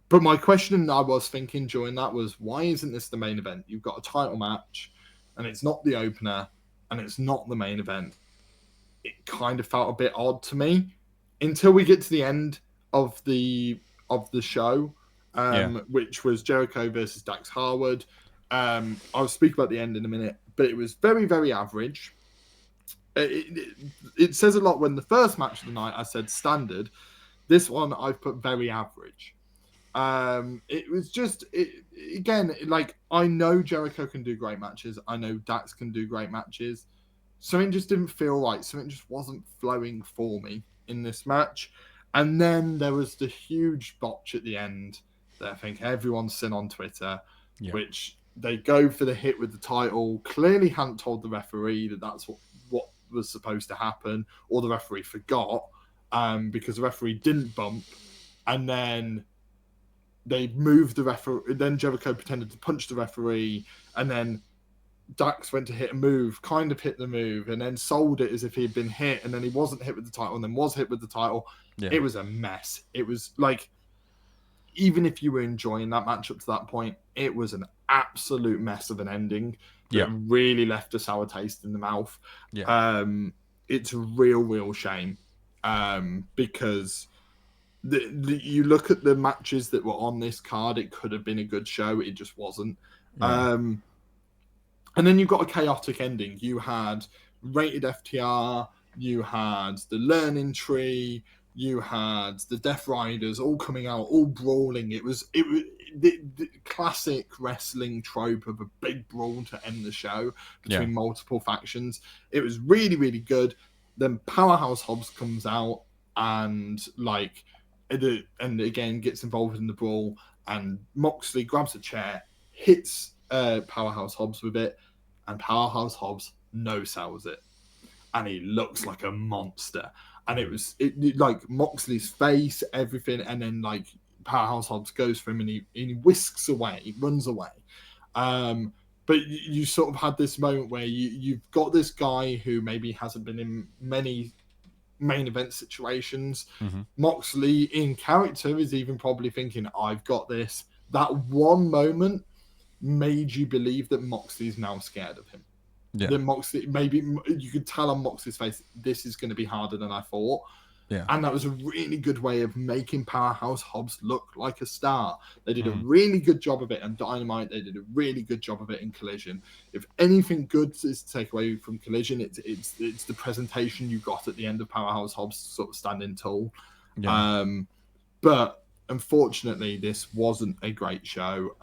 But my question I was thinking during that was, why isn't this the main event? You've got a title match, and it's not the opener, and it's not the main event. It kind of felt a bit odd to me until we get to the end of the show, which was Jericho versus Dax Harwood. I'll speak about the end in a minute, but it was very, very average. It says a lot when the first match of the night I said standard. This one I've put very average. It was just, again, like, I know Jericho can do great matches. I know Dax can do great matches. Something just didn't feel right. Something just wasn't flowing for me in this match. And then there was the huge botch at the end that I think everyone's seen on Twitter, which they go for the hit with the title, clearly hadn't told the referee that that's what was supposed to happen, or the referee forgot, because the referee didn't bump, and then they moved the referee. Then Jericho pretended to punch the referee, and then Dax went to hit a move, kind of hit the move, and then sold it as if he had been hit, and then he wasn't hit with the title, and then was hit with the title. Yeah. It was a mess. It was like, even if you were enjoying that match up to that point, it was an absolute mess of an ending that really left a sour taste in the mouth. It's a real shame, because you look at the matches that were on this card, it could have been a good show. It just wasn't. And then you've got a chaotic ending. You had Rated FTR, you had the Learning Tree, you had the Death Riders all coming out, all brawling. It was the classic wrestling trope of a big brawl to end the show between multiple factions. It was really, really good. Then Powerhouse Hobbs comes out and again gets involved in the brawl, and Moxley grabs a chair, hits Powerhouse Hobbs with it, and Powerhouse Hobbs no-sells it. And he looks like a monster. And it like Moxley's face, everything, and then like Powerhouse Hobbs goes for him and he whisks away, he runs away. But you sort of had this moment where you've got this guy who maybe hasn't been in many main event situations. Mm-hmm. Moxley in character is even probably thinking, I've got this. That one moment made you believe that Moxley's now scared of him. Yeah. That Moxley, maybe you could tell on Moxley's face, this is going to be harder than I thought. Yeah. And that was a really good way of making Powerhouse Hobbs look like a star. They did a really good job of it on Dynamite. They did a really good job of it in Collision. If anything good is to take away from Collision, it's the presentation you got at the end of Powerhouse Hobbs sort of standing tall. Yeah. But unfortunately, this wasn't a great show.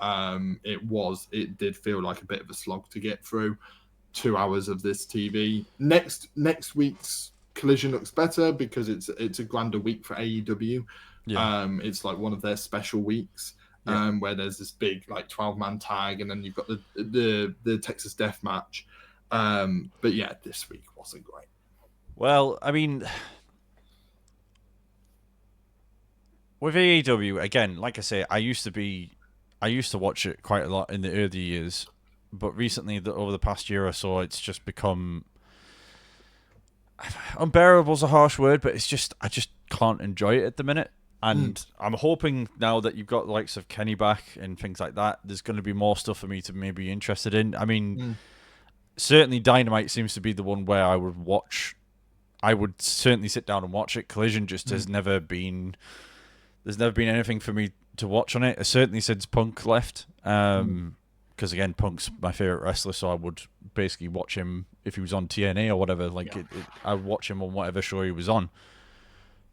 It did feel like a bit of a slog to get through. 2 hours of this TV. Next week's Collision looks better because it's a grander week for AEW. Yeah. It's like one of their special weeks where there's this big like 12-man tag, and then you've got the Texas Death Match. But yeah, this week wasn't great. Well, I mean, with AEW again, like I say, I used to watch it quite a lot in the early years, but recently, over the past year or so, it's just become unbearable is a harsh word, but I just can't enjoy it at the minute. And I'm hoping now that you've got the likes of Kenny back and things like that, there's going to be more stuff for me to maybe be interested in. I mean, certainly Dynamite seems to be the one where I would watch. I would certainly sit down and watch it. Collision just has never been. There's never been anything for me to watch on it. Certainly since Punk left. Because again, Punk's my favorite wrestler, so I would basically watch him if he was on TNA or whatever. I would watch him on whatever show he was on.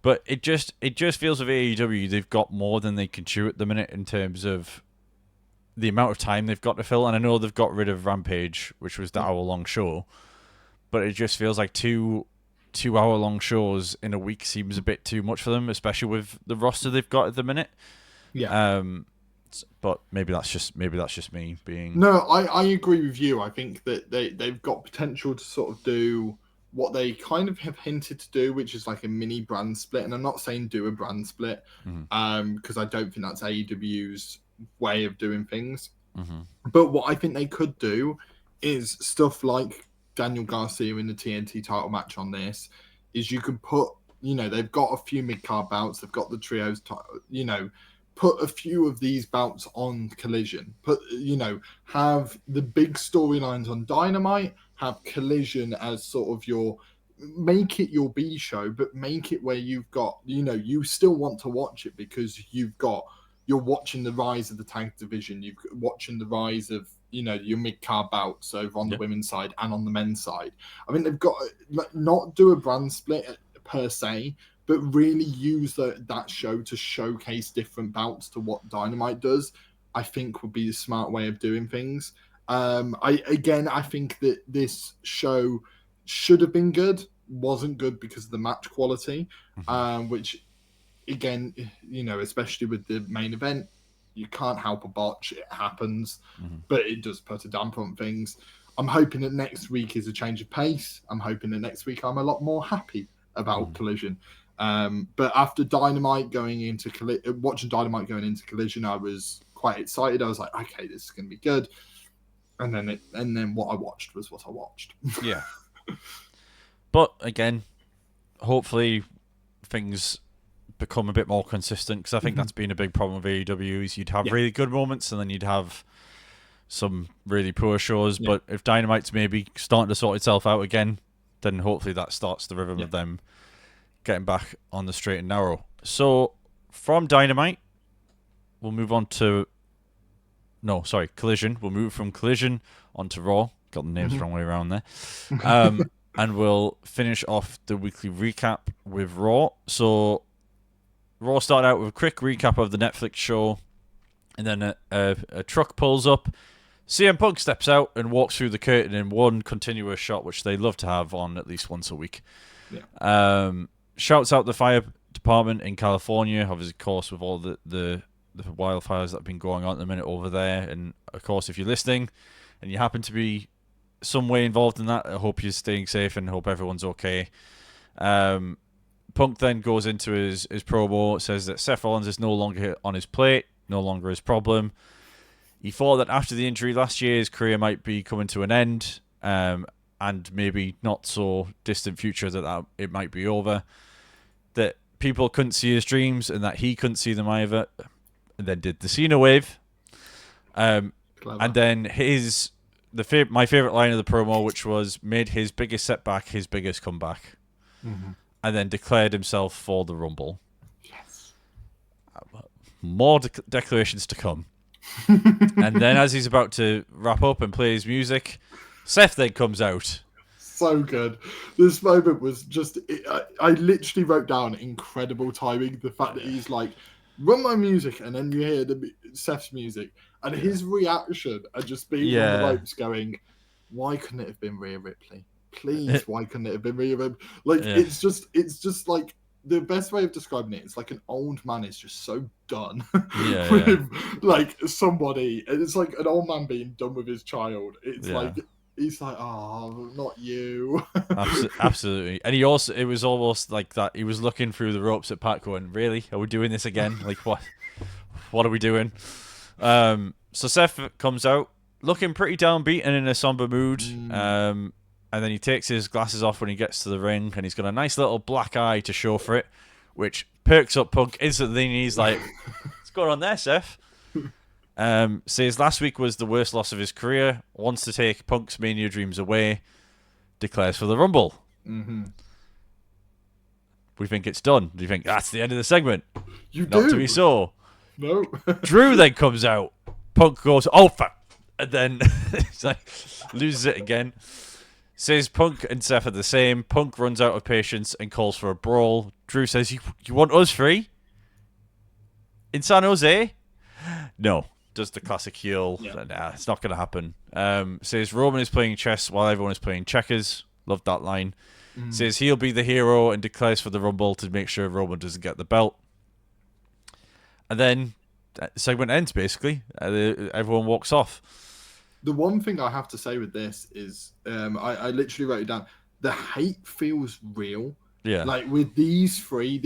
But it just feels with AEW they've got more than they can chew at the minute in terms of the amount of time they've got to fill. And I know they've got rid of Rampage, which was the hour-long show, but it just feels like two hour-long shows in a week seems a bit too much for them, especially with the roster they've got at the minute. Yeah. But maybe that's just me being. No, I agree with you. I think that they've got potential to sort of do what they kind of have hinted to do, which is like a mini brand split. And I'm not saying do a brand split, because I don't think that's AEW's way of doing things. But what I think they could do is stuff like Daniel Garcia in the TNT title match on this. Is you could put, they've got a few mid-card bouts, they've got the trios, put a few of these bouts on Collision. Have the big storylines on Dynamite, have Collision as sort of make it your B show, but make it where you've got, you still want to watch it because you're watching the rise of the tag division, you're watching the rise of, your mid-card bouts over on the women's side and on the men's side. I mean, they've got not do a brand split per se, but really use that show to showcase different bouts to what Dynamite does, I think would be the smart way of doing things. I think that this show should have been good, wasn't good because of the match quality, which, again, especially with the main event, you can't help a botch. It happens, but it does put a damper on things. I'm hoping that next week is a change of pace. I'm hoping that next week I'm a lot more happy about Collision. But after Dynamite watching Dynamite going into Collision, I was quite excited. I was like, okay, this is going to be good. And then what I watched was what I watched. Yeah. But again, hopefully things become a bit more consistent, because I think that's been a big problem with AEW is you'd have really good moments and then you'd have some really poor shows. But if Dynamite's maybe starting to sort itself out again, then hopefully that starts the rhythm of them getting back on the straight and narrow. So from Dynamite, we'll move on to Collision. We'll move from Collision onto Raw. Got the names the wrong way around there. And we'll finish off the weekly recap with Raw. So Raw started out with a quick recap of the Netflix show, and then a truck pulls up. CM Punk steps out and walks through the curtain in one continuous shot, which they love to have on at least once a week. Yeah. Shouts out the fire department in California, obviously, of course, with all the the wildfires that have been going on at the minute over there. And of course, if you're listening and you happen to be some way involved in that, I hope you're staying safe and hope everyone's okay. Punk then goes into his promo, says that Seth Rollins is no longer on his plate, no longer his problem. He thought that after the injury last year, his career might be coming to an end, and maybe not so distant future that it might be over. That people couldn't see his dreams and that he couldn't see them either. And then did the Cena wave. And then my favourite line of the promo, which was made his biggest setback his biggest comeback. Mm-hmm. And then declared himself for the Rumble. Yes. More declarations to come. And then as he's about to wrap up and play his music, Seth then comes out. So good. This moment was just... I literally wrote down incredible timing. The fact that he's like, run my music, and then you hear Seth's music. And his reaction and just being on the ropes going, why couldn't it have been Rhea Ripley? Please, why couldn't it have been Rhea Ripley? Like, it's just like... The best way of describing it is like an old man is just so done with like somebody. It's like an old man being done with his child. It's like he's like, oh, not you. Absolutely. And it was almost like that. He was looking through the ropes at Pat going, really? Are we doing this again? Like, what are we doing? So Seth comes out looking pretty downbeat and in a somber mood. And then he takes his glasses off when he gets to the ring, and he's got a nice little black eye to show for it, which perks up Punk instantly, and he's like, what's going on there, Seth? Says last week was the worst loss of his career, wants to take Punk's Mania dreams away, declares for the Rumble. Mm-hmm. We think it's done. Do you think that's the end of the segment? Not to be so. No. Drew then comes out. Punk goes, oh, fuck. And then he's like, loses it again. Says Punk and Seth are the same. Punk runs out of patience and calls for a brawl. Drew says, you want us free? In San Jose? No. Does the classic heel. Yeah. Nah, it's not going to happen. Says Roman is playing chess while everyone is playing checkers. Loved that line. Says he'll be the hero and declares for the Rumble to make sure Roman doesn't get the belt. And then the segment ends, basically. Everyone walks off. The one thing I have to say with this is, I literally wrote it down. The hate feels real. Yeah. Like with these three,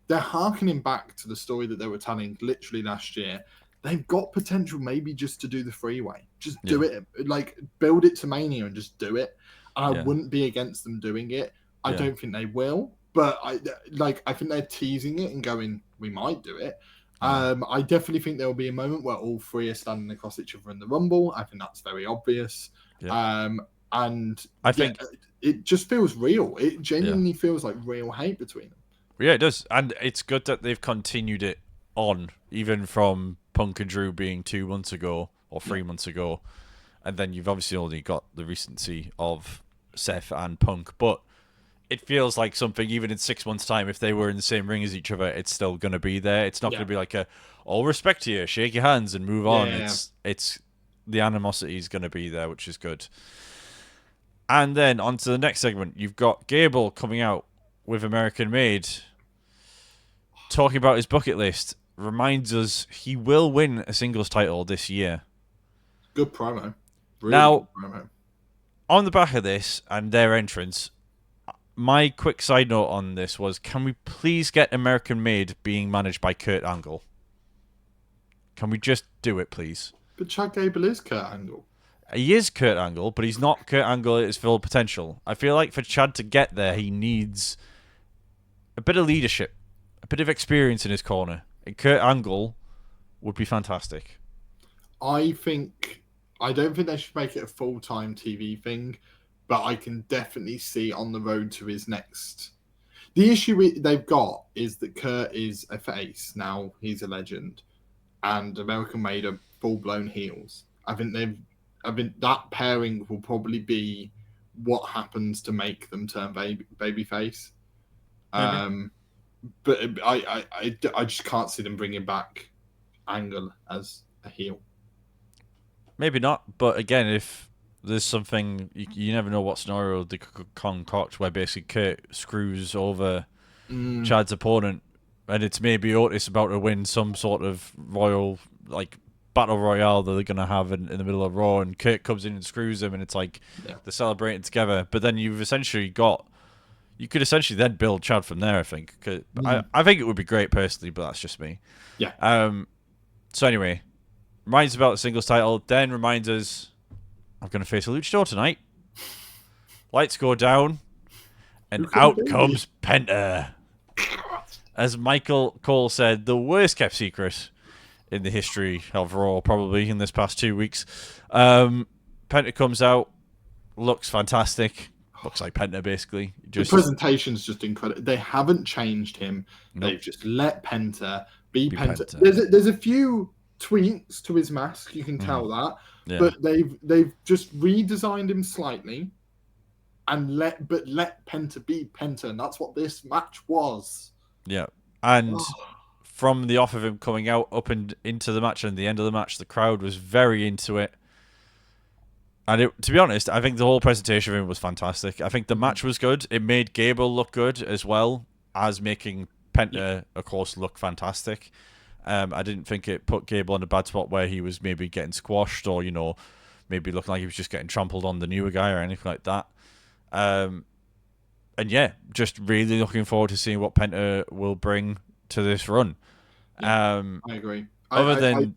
they're harkening back to the story that they were telling literally last year. They've got potential maybe just to do the freeway. Just do it. Like build it to Mania and just do it. I wouldn't be against them doing it. I don't think they will, but I think they're teasing it and going, we might do it. I definitely think there will be a moment where all three are standing across each other in the Rumble. I think that's very obvious. Yeah. And I think it just feels real. It genuinely feels like real hate between them. Yeah, it does. And it's good that they've continued it on, even from Punk and Drew being 2 months ago or 3 months ago. And then you've obviously only got the recency of Seth and Punk. But it feels like something, even in 6 months' time, if they were in the same ring as each other, it's still going to be there. It's not going to be like all respect here, shake your hands and move on. It's the animosity is going to be there, which is good. And then on to the next segment. You've got Gable coming out with American Made, talking about his bucket list. Reminds us he will win a singles title this year. Good promo. Really now, good promo. On the back of this and their entrance, my quick side note on this was, can we please get American Made being managed by Kurt Angle? Can we just do it, please? But Chad Gable is Kurt Angle. He is Kurt Angle, but he's not Kurt Angle at his full potential. I feel like for Chad to get there, he needs a bit of leadership, a bit of experience in his corner. And Kurt Angle would be fantastic. I don't think they should make it a full-time TV thing, but I can definitely see on the road to his next. The issue they've got is that Kurt is a face now; he's a legend, and American Made are full-blown heels. I think that pairing will probably be what happens to make them turn babyface. But I just can't see them bringing back Angle as a heel. Maybe not, but again, if there's something, you never know what scenario they could concoct where basically Kurt screws over Chad's opponent and it's maybe Otis about to win some sort of royal, like, battle royale that they're going to have in the middle of Raw, and Kurt comes in and screws him, and it's like they're celebrating together. But then you could essentially then build Chad from there, I think. I think it would be great personally, but that's just me. Yeah. So anyway, reminds us about the singles title, then reminds us I'm going to face a luchador tonight. Lights go down, and out comes Penta. As Michael Cole said, the worst kept secret in the history of Raw, probably in this past 2 weeks. Penta comes out, looks fantastic. Looks like Penta, basically. The presentation's just incredible. They haven't changed him. Nope. They've just let Penta be Penta. There's a few tweaks to his mask, you can tell that. Yeah. But they've just redesigned him slightly and let Penta be Penta, and that's what this match was. Yeah. And from the off of him coming out up and into the match and the end of the match, the crowd was very into it. And to be honest, I think the whole presentation of him was fantastic. I think the match was good. It made Gable look good as well as making Penta, of course, look fantastic. I didn't think it put Gable in a bad spot where he was maybe getting squashed or, maybe looking like he was just getting trampled on the newer guy or anything like that. And yeah, just really looking forward to seeing what Penta will bring to this run. I agree. Other than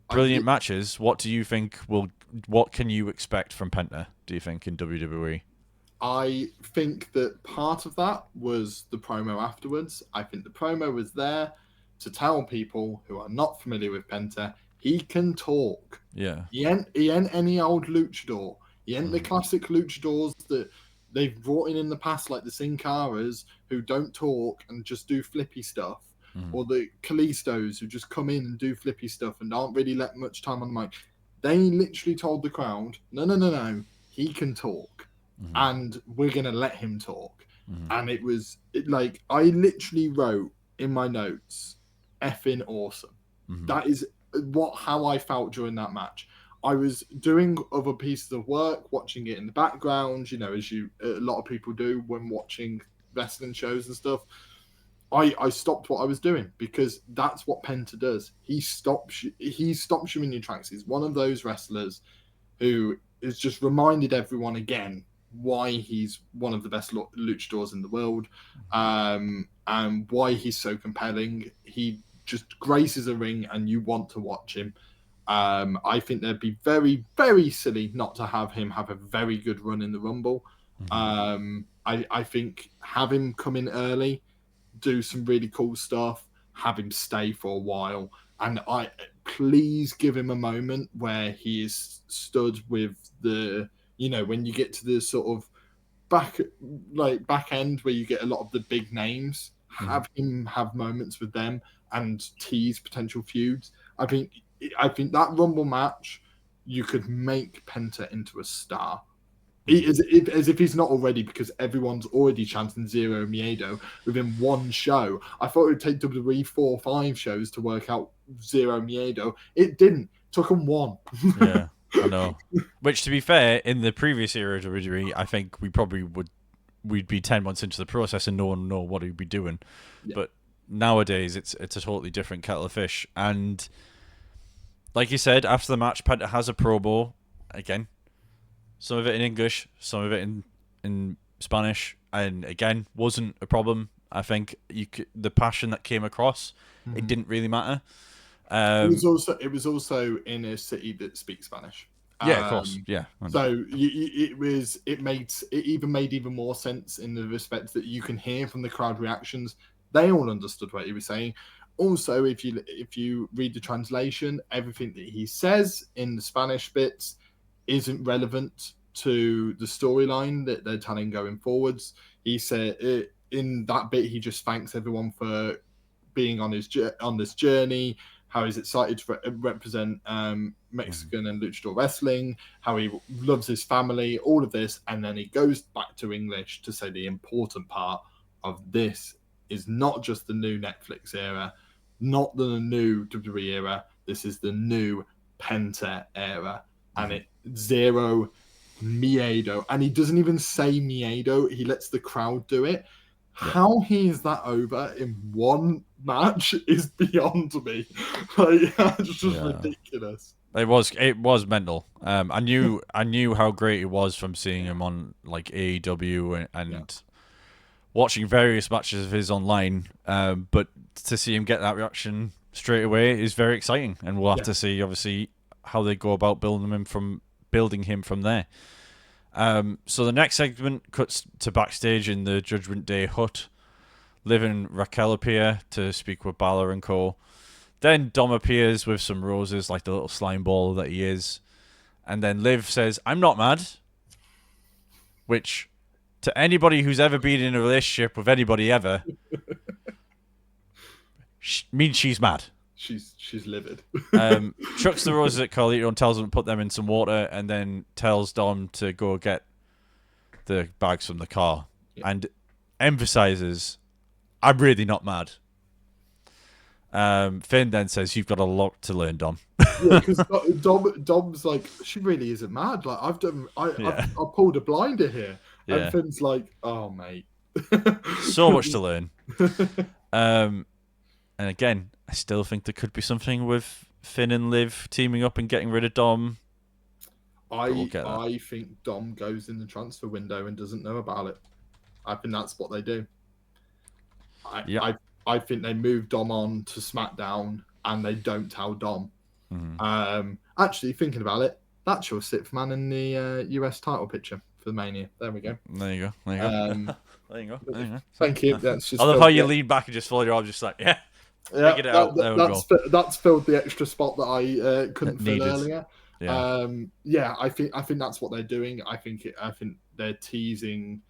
brilliant matches, what do you think what can you expect from Penta, do you think, in WWE? I think that part of that was the promo afterwards. I think the promo was there to tell people who are not familiar with Penta, he can talk. Yeah. He ain't any old luchador. He ain't the classic luchadors that they've brought in the past, like the Sin Caras, who don't talk and just do flippy stuff. Or the Kalistos, who just come in and do flippy stuff and aren't really let much time on the mic. They literally told the crowd, no, he can talk. And we're going to let him talk. And it was like, I literally wrote in my notes, effing awesome. That is how I felt during that match. I was doing other pieces of work, watching it in the background, as a lot of people do when watching wrestling shows and stuff. I stopped what I was doing because that's what Penta does. He stops you in your tracks. He's one of those wrestlers who has just reminded everyone again why he's one of the best luchadors in the world, and why he's so compelling. He just graces a ring and you want to watch him. I think they'd be very, very silly not to have him have a very good run in the Rumble. I think have him come in early, do some really cool stuff, have him stay for a while, and please give him a moment where he is stood with the, when you get to the sort of back end where you get a lot of the big names, have him have moments with them and tease potential feuds. I think that Rumble match, you could make Penta into a star. As if he's not already, because everyone's already chanting Zero Miedo within one show. I thought it would take WWE 4 or 5 shows to work out Zero Miedo. It didn't. It took them 1. Yeah, I know. Which, to be fair, in the previous era of WWE, I think we'd be 10 months into the process and no one would know what he'd be doing. Yeah. But nowadays, it's a totally different kettle of fish. And like you said, after the match, Penta has a promo again. Some of it in English, some of it in Spanish, and again, wasn't a problem. I think the passion that came across, it didn't really matter. It was also in a city that speaks Spanish. Yeah, of course. Yeah. So it made even more sense in the respect that you can hear from the crowd reactions. They all understood what he was saying. Also, if you read the translation, everything that he says in the Spanish bits isn't relevant to the storyline that they're telling going forwards. He said in that bit, he just thanks everyone for being on this journey, how he's excited to represent Mexican and luchador wrestling, how he loves his family, all of this. And then he goes back to English to say the important part of this is not just the new Netflix era, not the new WWE era. This is the new Penta era. And it Zero Miedo. And he doesn't even say Miedo. He lets the crowd do it. How he is that over in one match is beyond me. Like, it's just ridiculous. It was mental. I knew how great it was from seeing him on like AEW and watching various matches of his online. But to see him get that reaction straight away is very exciting, and we'll have to see obviously how they go about building him from there. So the next segment cuts to backstage in the Judgment Day hut. Liv and Raquel appear to speak with Balor and co. Then Dom appears with some roses, like the little slime ball that he is. And then Liv says, "I'm not mad." Which, to anybody who's ever been in a relationship with anybody ever, means she's mad. She's livid. Chucks the roses at Carlito and tells him to put them in some water, and then tells Dom to go get the bags from the car. And emphasizes, "I'm really not mad." Finn then says, "You've got a lot to learn, Dom." Because Dom's like, "She really isn't mad. Like, I've pulled a blinder here." And Finn's like, "Oh, mate." So much to learn. And again, I still think there could be something with Finn and Liv teaming up and getting rid of Dom. I think Dom goes in the transfer window and doesn't know about it. I think that's what they do. I think they move Dom on to SmackDown and they don't tell Dom. Mm-hmm. Actually, thinking about it, that's your sixth man in the US title picture for the Mania. There we go. There you go. There you go. Thank you. That's just I love how you lean back and just fold your arms, just like, figured it out. That's filled the extra spot that I couldn't fill earlier. I think that's what they're doing. I think they're teasing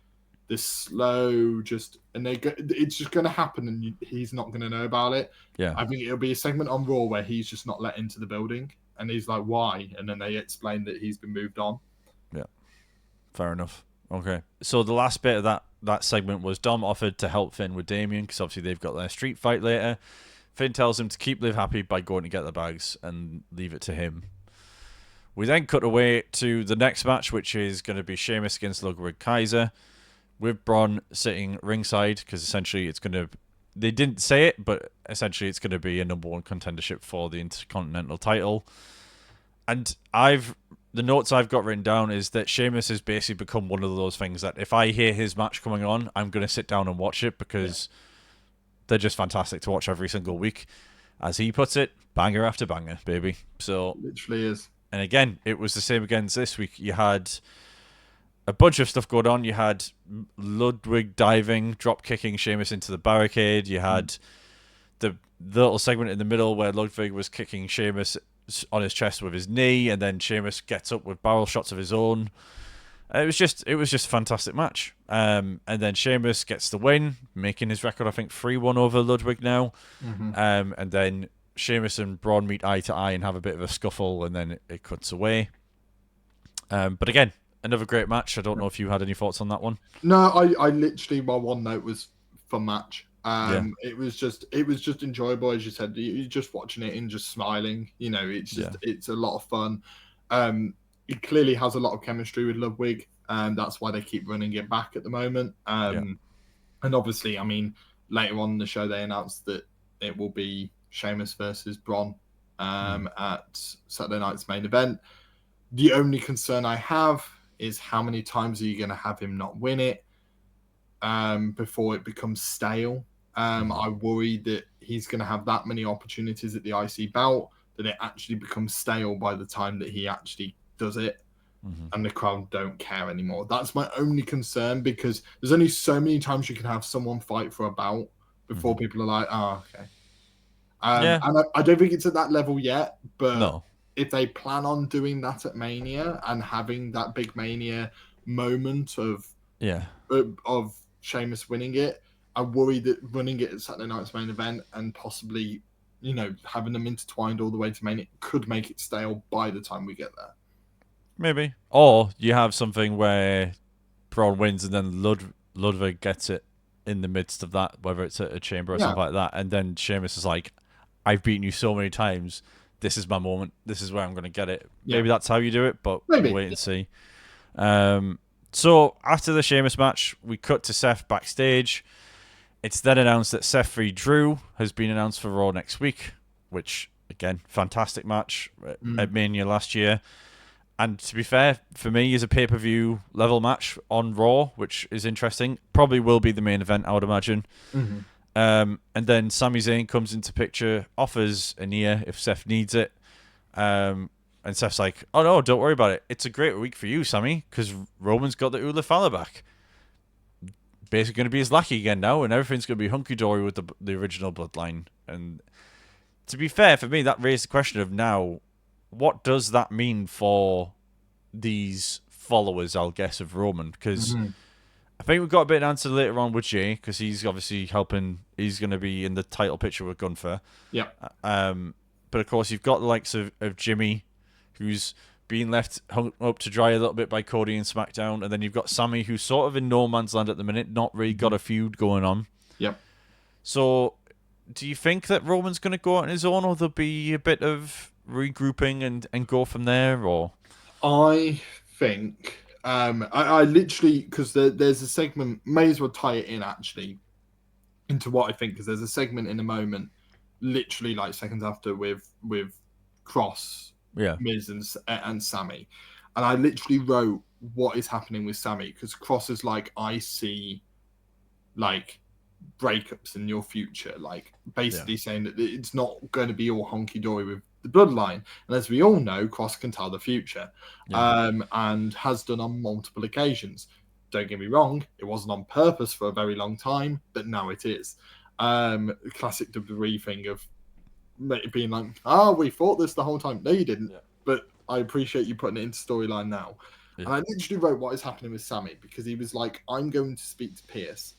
this slow, it's just going to happen, and he's not going to know about it. Yeah, I think it'll be a segment on Raw where he's just not let into the building, and he's like, "Why?" And then they explain that he's been moved on. Yeah, fair enough. Okay, so the last bit of that segment was Dom offered to help Finn with Damien because obviously they've got their street fight later. Finn tells him to keep Liv happy by going to get the bags and leave it to him. We then cut away to the next match, which is going to be Sheamus against Ludwig Kaiser, with Braun sitting ringside, because essentially it's going to... They didn't say it, but essentially it's going to be a number one contendership for the Intercontinental title. And the notes I've got written down is that Sheamus has basically become one of those things that if I hear his match coming on, I'm going to sit down and watch it because they're just fantastic to watch every single week. As he puts it, banger after banger, baby. So literally is. And again, it was the same again this week. You had a bunch of stuff going on. You had Ludwig diving, drop kicking Sheamus into the barricade. You had the little segment in the middle where Ludwig was kicking Sheamus on his chest with his knee, and then Sheamus gets up with barrel shots of his own. It was just a fantastic match. And then Sheamus gets the win, making his record, I think, 3-1 over Ludwig now. Mm-hmm. And then Sheamus and Braun meet eye to eye and have a bit of a scuffle, and then it cuts away. But again, another great match. I don't know if you had any thoughts on that one. No, I literally, my one note was fun match. It was just enjoyable, as you said. You're just watching it and just smiling. You know, it's a lot of fun. It clearly has a lot of chemistry with Ludwig, and that's why they keep running it back at the moment. And obviously, I mean, later on in the show, they announced that it will be Sheamus versus Braun at Saturday night's main event. The only concern I have is how many times are you going to have him not win it before it becomes stale? I worry that he's going to have that many opportunities at the IC belt that it actually becomes stale by the time that he actually does it, and the crowd don't care anymore. That's my only concern, because there's only so many times you can have someone fight for a bout before people are like, "Oh, okay." And I don't think it's at that level yet, but if they plan on doing that at Mania and having that big Mania moment of Sheamus winning it, I worry that running it at Saturday night's main event and possibly, having them intertwined all the way to Mania could make it stale by the time we get there. Maybe. Or you have something where Braun wins and then Ludwig gets it in the midst of that, whether it's at a chamber or something like that, and then Sheamus is like, "I've beaten you so many times. This is my moment. This is where I'm going to get it." Maybe that's how you do it, but we'll wait and see. So after the Sheamus match, we cut to Seth backstage. It's then announced that Seth v. Drew has been announced for Raw next week, which, again, fantastic match at Mania last year. And to be fair, for me, is a pay-per-view level match on Raw, which is interesting. Probably will be the main event, I would imagine. Mm-hmm. And then Sami Zayn comes into picture, offers an ear if Seth needs it. And Seth's like, oh no, don't worry about it. It's a great week for you, Sami, because Roman's got the Ula Fala back. Basically going to be his lackey again now, and everything's going to be hunky-dory with the original bloodline. And to be fair, for me, that raised the question of now, what does that mean for these followers, I'll guess, of Roman? Because I think we've got a bit of an answer later on with Jay, because he's obviously helping. He's going to be in the title picture with Gunther. Yeah. But of course, you've got the likes of Jimmy, who's being left hung up to dry a little bit by Cody and SmackDown, and then you've got Sami, who's sort of in no man's land at the minute, not really got a feud going on. Yep. So, do you think that Roman's going to go out on his own, or there'll be a bit of regrouping and go from there, or? I think I literally, because there's a segment, may as well tie it in actually into what I think, because there's a segment in a moment, literally like seconds after with Cross, Miz and Sami, and I literally wrote what is happening with Sami, because Cross is like, I see like breakups in your future, like basically saying that it's not going to be all honky-dory with the bloodline, and as we all know, Cross can tell the future, and has done on multiple occasions. Don't get me wrong, it wasn't on purpose for a very long time, but now it is. Classic WWE thing of being like, we thought this the whole time. No, you didn't, but I appreciate you putting it into storyline now. And I literally wrote what is happening with Sami, because he was like, I'm going to speak to Pierce,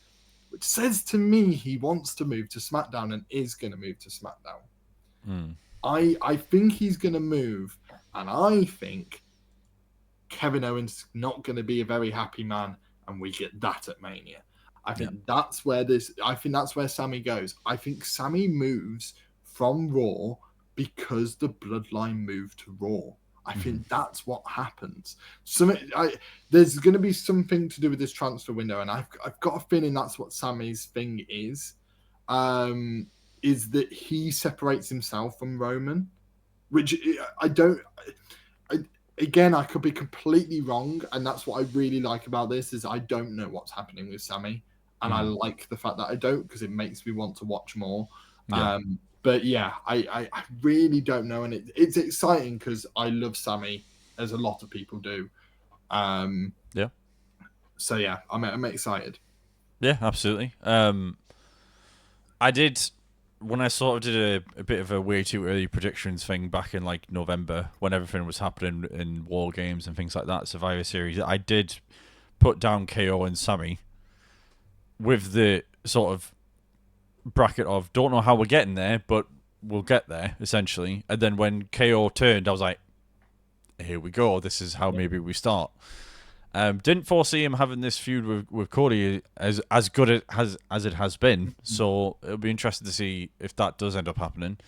which says to me he wants to move to SmackDown and is going to move to SmackDown. I think he's going to move, and I think Kevin Owens is not going to be a very happy man, and we get that at Mania. I think that's where Sami goes. I think Sami moves from Raw because the bloodline moved to Raw. I think that's what happens. There's going to be something to do with this transfer window, and I've got a feeling that's what Sami's thing is that he separates himself from Roman, which again, I could be completely wrong, and that's what I really like about this, is I don't know what's happening with Sami, and I like the fact that I don't, because it makes me want to watch more. But yeah, I really don't know, and it's exciting because I love Sami, as a lot of people do. So yeah, I'm excited. Yeah, absolutely. I did, when I sort of did a bit of a way too early predictions thing back in like November, when everything was happening in War Games and things like that, Survivor Series, I did put down KO and Sami with the sort of bracket of don't know how we're getting there, but we'll get there, essentially. And then when KO turned, I was like, here we go, this is how maybe we start. Didn't foresee him having this feud with Cody as good as it has been, so it'll be interesting to see if that does end up happening.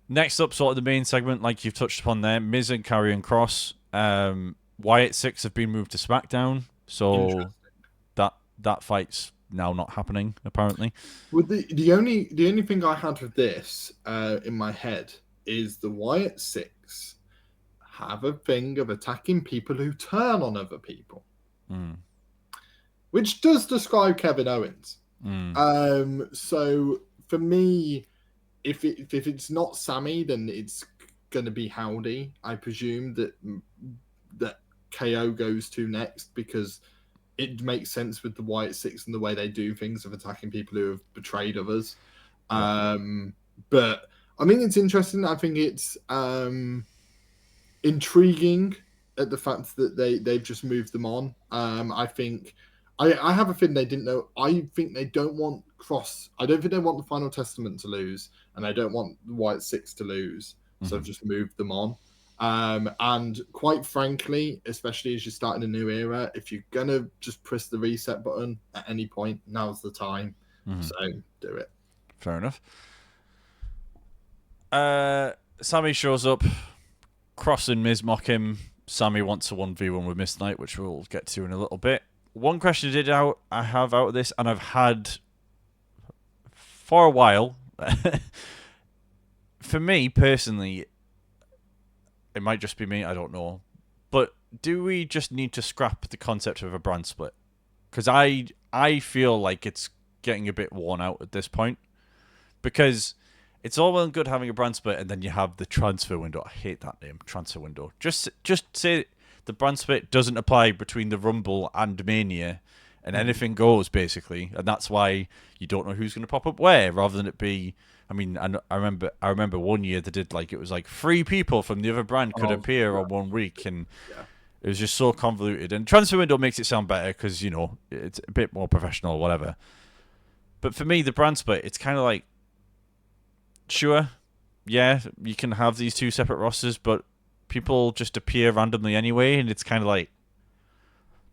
Next up, sort of the main segment, like you've touched upon there, Miz and Karrion Kross. Wyatt 6 have been moved to SmackDown, so that fight's now not happening, apparently. Well, the only thing I had with this in my head is the Wyatt 6 have a thing of attacking people who turn on other people, which does describe Kevin Owens. So for me, if it's not Sami, then it's going to be Howdy. I presume that KO goes to next, because it makes sense with the Wyatt 6 and the way they do things of attacking people who have betrayed others. But I mean, it's interesting. I think it's intriguing at the fact that they've just moved them on. I think I have a feeling they didn't know. I think they don't want Cross. I don't think they want the Final Testament to lose, and they don't want the Wyatt 6 to lose. So I've just moved them on. And quite frankly, especially as you're starting a new era, if you're going to just press the reset button at any point, now's the time. So do it. Fair enough. Sami shows up. Cross and Miz mock him. Sami wants a 1v1 with Miss Knight, which we'll get to in a little bit. One question I have out of this, and I've had for a while. For me personally, it might just be me, I don't know. But do we just need to scrap the concept of a brand split? Because I feel like it's getting a bit worn out at this point. Because it's all well and good having a brand split, and then you have the transfer window. I hate that name, transfer window. Just say the brand split doesn't apply between the Rumble and Mania, and anything goes basically, and that's why you don't know who's going to pop up where, rather than it be. I mean, I remember one year they did like it was like 3 people from the other brand could appear on 1 week, and it was just so convoluted. And transfer window makes it sound better because it's a bit more professional or whatever. But for me, the brand split, it's kind of like, sure, yeah, you can have these 2 separate rosters, but people just appear randomly anyway, and it's kind of like,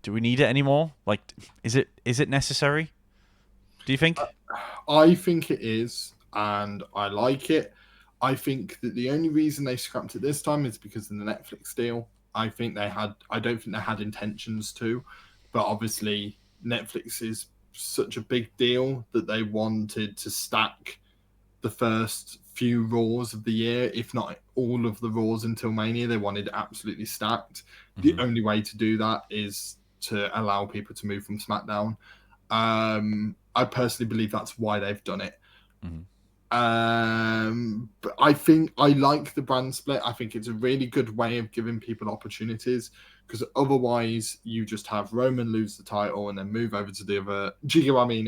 do we need it anymore? Like, is it necessary? Do you think? I think it is, and I like it. I think that the only reason they scrapped it this time is because of the Netflix deal. I don't think they had intentions to, but obviously Netflix is such a big deal that they wanted to stack the first few Raws of the year, if not all of the Raws until Mania. They wanted it absolutely stacked. The only way to do that is to allow people to move from SmackDown. I personally believe that's why they've done it. But I think I like the brand split. I think it's a really good way of giving people opportunities, because otherwise you just have Roman lose the title and then move over to the other,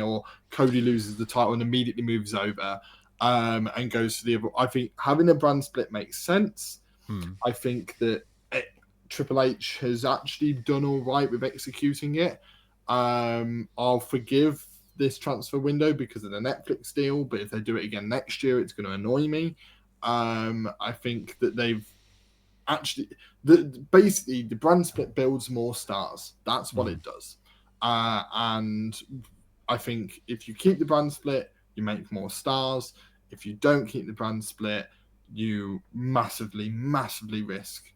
or Cody loses the title and immediately moves over and goes to the other. I think having a brand split makes sense. I think that Triple H has actually done all right with executing it. I'll forgive this transfer window because of the Netflix deal, but if they do it again next year, it's going to annoy me. I think that they've actually basically the brand split builds more stars. That's what it does. And I think if you keep the brand split, you make more stars. If you don't keep the brand split, you massively risk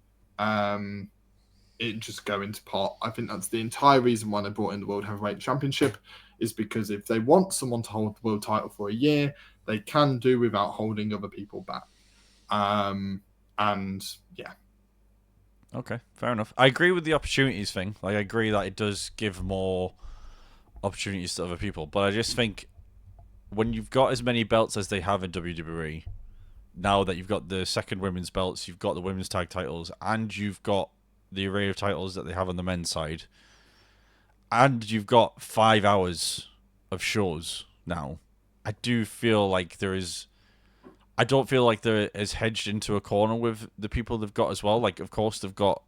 it just going to pot. I think that's the entire reason why they brought in the World Heavyweight Championship, is because if they want someone to hold the world title for a year, they can do without holding other people back. And yeah. Okay, fair enough. I agree with the opportunities thing. Like, I agree that it does give more opportunities to other people, but I just think when you've got as many belts as they have in WWE, now that you've got the second women's belts, you've got the women's tag titles, and you've got the array of titles that they have on the men's side, and you've got 5 hours of shows now, I do feel like I don't feel like they're as hedged into a corner with the people they've got as well. Like, of course, they've got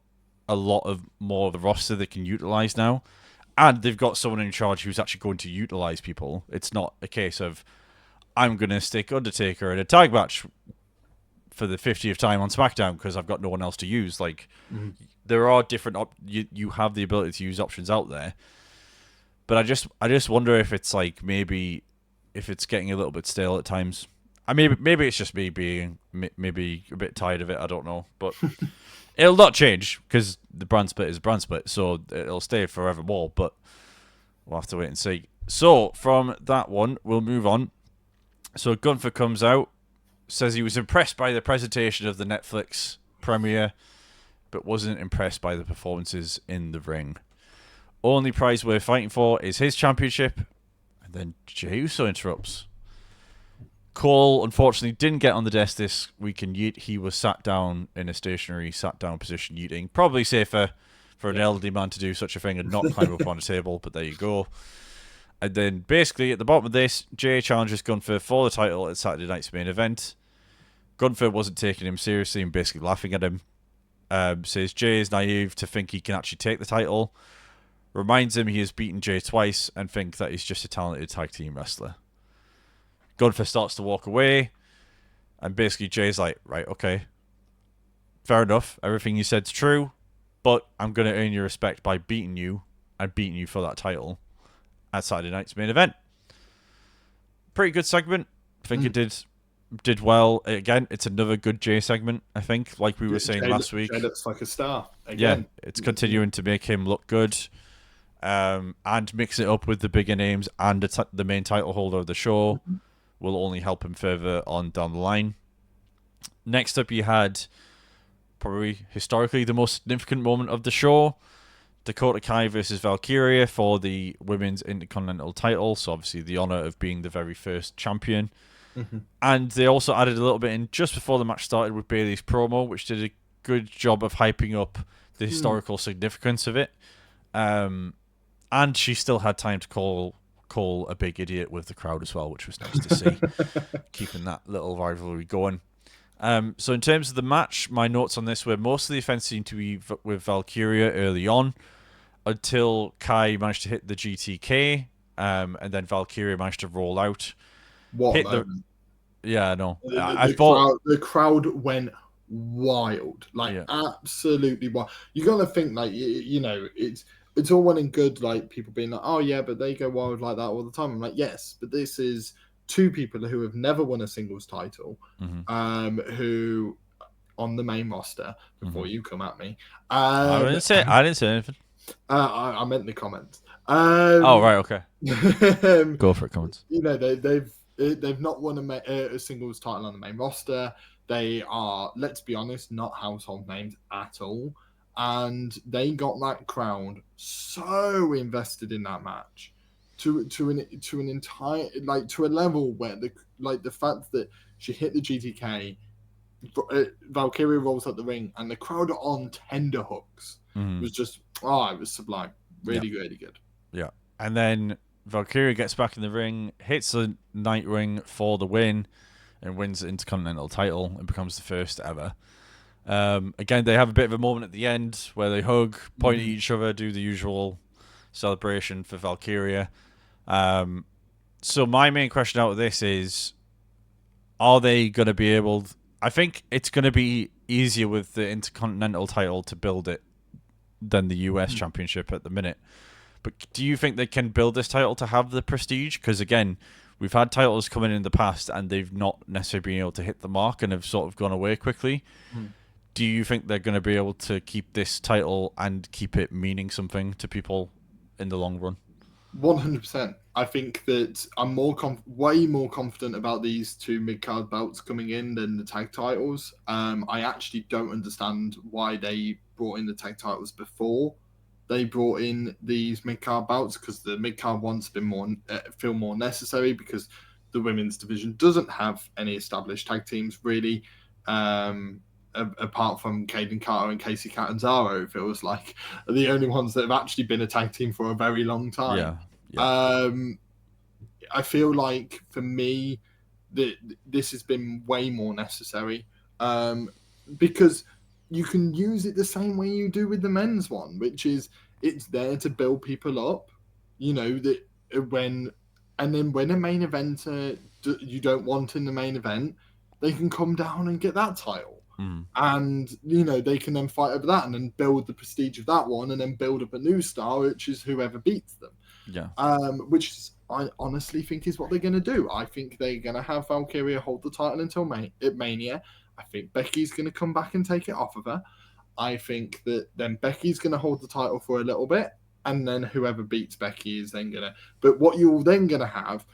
a lot of more of the roster they can utilize now, and they've got someone in charge who's actually going to utilize people. It's not a case of, I'm going to stick Undertaker in a tag match for the 50th time on SmackDown because I've got no one else to use. Like, there are different you have the ability to use options out there, but I just wonder if it's like, maybe if it's getting a little bit stale at times. I maybe it's just me being maybe a bit tired of it. I don't know, but it'll not change because the brand split is a brand split, so it'll stay forevermore. But we'll have to wait and see. So from that one, we'll move on. So Gunther comes out, says he was impressed by the presentation of the Netflix premiere, but wasn't impressed by the performances in the ring. Only prize we're fighting for is his championship. And then Jey Uso interrupts. Cole, unfortunately, didn't get on the desk this week in Yeet. He was sat down in a stationary, sat-down position yeeting. Probably safer for an elderly man to do such a thing and not climb up on a table, but there you go. And then, basically, at the bottom of this, Jey challenges Gunther for the title at Saturday night's main event. Gunther wasn't taking him seriously and basically laughing at him. Says Jey is naive to think he can actually take the title. Reminds him he has beaten Jey twice and think that he's just a talented tag team wrestler. Gunther starts to walk away, and basically Jay's like, right, okay, fair enough, everything you said's true, but I'm going to earn your respect by beating you and beating you for that title at Saturday night's main event. Pretty good segment. I think it did well. Again, it's another good Jay segment, I think, like we were saying last week. Jay looks like a star. Again. Yeah, it's continuing to make him look good, and mix it up with the bigger names and the main title holder of the show. will only help him further on down the line. Next up, you had probably historically the most significant moment of the show, Dakota Kai versus Valkyria for the Women's Intercontinental title. So obviously the honor of being the very first champion. Mm-hmm. And they also added a little bit in just before the match started with Bayley's promo, which did a good job of hyping up the historical significance of it. And she still had time to call a big idiot with the crowd as well, which was nice to see, keeping that little rivalry going. So in terms of the match, my notes on this were most of the offense seemed to be with Valkyria early on, until Kai managed to hit the GTK, and then Valkyria managed to roll out. What moment? Yeah, no. The crowd went wild, like absolutely wild. You gotta think, like, you know, it's all well and good, like people being like, oh yeah, but they go wild like that all the time. I'm like, yes, but this is two people who have never won a singles title, who on the main roster. Before you come at me, I didn't say anything. I meant the comments. Oh right, okay. Go for it, comments. You know, they've not won a singles title on the main roster. They are, let's be honest, not household names at all, and they got that crowd so invested in that match to an entire, like, to a level where the fact that she hit the GTK, Valkyria rolls up the ring, and the crowd are on tender hooks. Was just, it was sublime. Really good. Yeah. And then Valkyria gets back in the ring, hits the Night Ring for the win, and wins the Intercontinental title and becomes the first ever. Again, they have a bit of a moment at the end where they hug, point at each other, do the usual celebration for Valkyria. So my main question out of this is, are they going to be able... I think it's going to be easier with the Intercontinental title to build it than the US Championship at the minute. But do you think they can build this title to have the prestige? Because again, we've had titles come in the past and they've not necessarily been able to hit the mark and have sort of gone away quickly. Do you think they're going to be able to keep this title and keep it meaning something to people in the long run? 100%. I think that I'm way more confident about these two mid-card belts coming in than the tag titles. I actually don't understand why they brought in the tag titles before they brought in these mid-card belts, because the mid-card ones feel more necessary, because the women's division doesn't have any established tag teams really, apart from Caden Carter and Casey Catanzaro. It feels like are the only ones that have actually been a tag team for a very long time. I feel like for me this has been way more necessary, because you can use it the same way you do with the men's one, which is it's there to build people up, you know, that when a main eventer you don't want in the main event, they can come down and get that title. And, you know, they can then fight over that and then build the prestige of that one and then build up a new star, which is whoever beats them. Which is, I honestly think is what they're going to do. I think they're going to have Valkyria hold the title until Mania. I think Becky's going to come back and take it off of her. I think that then Becky's going to hold the title for a little bit, and then whoever beats Becky is then going to... But what you're then going to have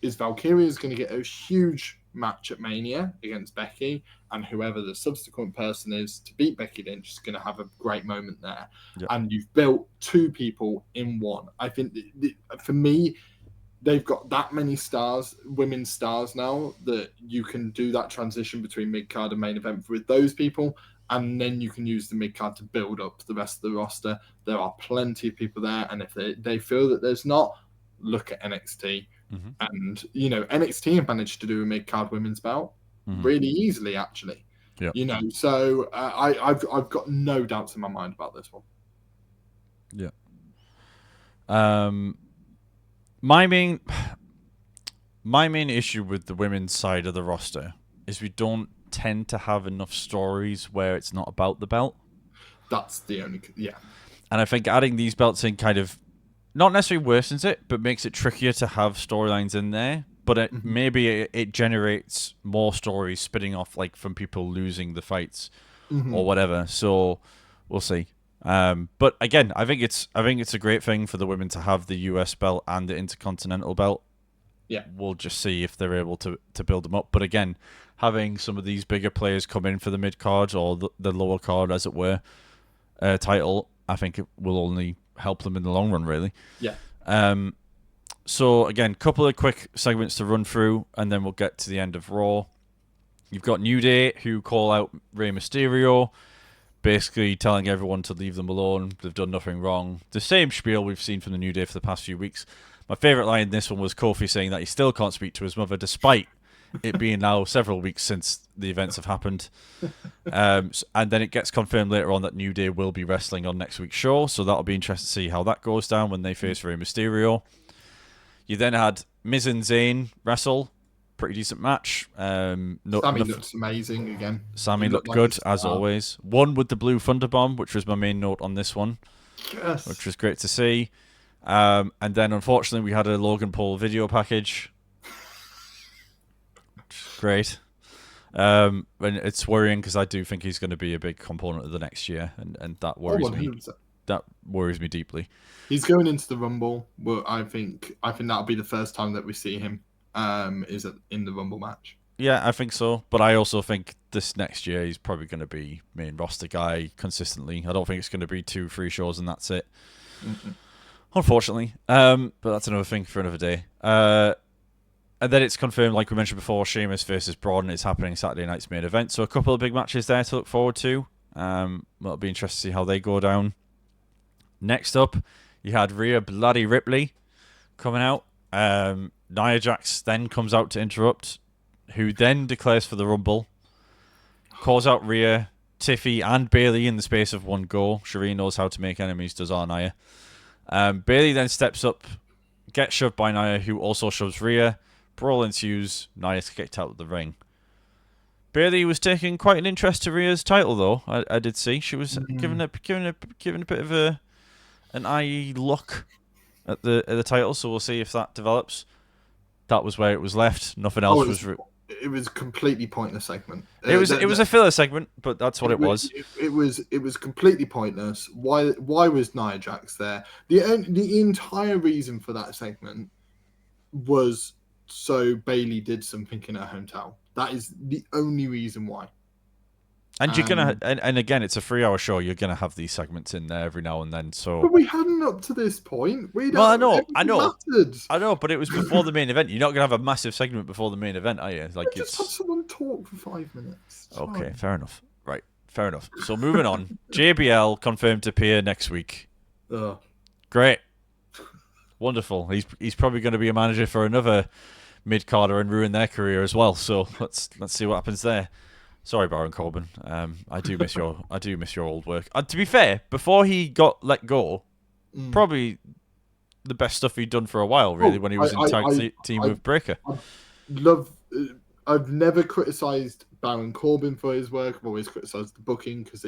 is Valkyria's going to get a huge match at Mania against Becky, and whoever the subsequent person is to beat Becky Lynch is going to have a great moment there. And you've built two people in one. I think for me, they've got that many stars, women's stars now, that you can do that transition between mid-card and main event with those people, and then you can use the mid-card to build up the rest of the roster. There are plenty of people there, and if they feel that there's not, look at NXT. And, you know, NXT have managed to do a mid-card women's bout really easily, actually. You know, so I've got no doubts in my mind about this one. My main issue with the women's side of the roster is we don't tend to have enough stories where it's not about the belt. That's the only... And I think adding these belts in kind of not necessarily worsens it, but makes it trickier to have storylines in there. But maybe it generates more stories spinning off, like from people losing the fights or whatever. So we'll see. But again, I think it's a great thing for the women to have the US belt and the Intercontinental belt. Yeah. We'll just see if they're able to build them up. But again, having some of these bigger players come in for the mid card or the lower card, as it were, title, I think it will only help them in the long run, really. Yeah. So again, couple of quick segments to run through, and then we'll get to the end of Raw. You've got New Day, who call out Rey Mysterio, basically telling everyone to leave them alone. They've done nothing wrong. The same spiel we've seen from the New Day for the past few weeks. My favourite line in this one was Kofi saying that he still can't speak to his mother, despite it being now several weeks since the events have happened. And then it gets confirmed later on that New Day will be wrestling on next week's show, so that'll be interesting to see how that goes down when they face Rey Mysterio. You then had Miz and Zayn wrestle. Pretty decent match. Sammy looks amazing again. Sammy looked good, as always. Won with the Blue Thunder Bomb, which was my main note on this one. Yes. Which was great to see. And then, unfortunately, we had a Logan Paul video package. Great. And it's worrying because I do think he's going to be a big component of the next year, and that worries me. That worries me deeply. He's going into the Rumble. Well, I think that'll be the first time that we see him. Is in the Rumble match. Yeah, I think so. But I also think this next year he's probably going to be main roster guy consistently. I don't think it's going to be 2-3 shows and that's it. Mm-hmm. Unfortunately. But that's another thing for another day. And then it's confirmed, like we mentioned before, Sheamus versus Braun is happening Saturday night's main event. So a couple of big matches there to look forward to. It'll be interesting to see how they go down. Next up, you had Rhea Bloody Ripley coming out. Nia Jax then comes out to interrupt, who then declares for the Rumble. Calls out Rhea, Tiffy, and Bayley in the space of one go. Shireen knows how to make enemies, does our Nia. Bayley then steps up, gets shoved by Nia, who also shoves Rhea. Brawl ensues. Nia's kicked out of the ring. Bayley was taking quite an interest to Rhea's title, though. I did see she was giving a bit of an eye look at the title. So we'll see if that develops. That was where it was left. Nothing else was. It was a completely pointless segment. It was a filler segment, but that's what it was. It was completely pointless. Why was Nia Jax there? The entire reason for that segment was so Bayley did something in her hometown. That is the only reason why. And you're gonna, and again, it's a 3-hour show. You're gonna have these segments in there every now and then. So, but we hadn't up to this point. I know, but it was before the main event. You're not gonna have a massive segment before the main event, are you? Like, just have someone talk for 5 minutes. It's okay, fine. fair enough. Right, fair enough. So moving on, JBL confirmed to appear next week. Great, wonderful. He's probably going to be a manager for another mid-carder and ruin their career as well. So let's see what happens there. Sorry, Baron Corbin. I do miss your old work. To be fair, before he got let go, probably the best stuff he'd done for a while, really, when he was in tag team with Breaker. I've never criticised Baron Corbin for his work. I've always criticised the booking because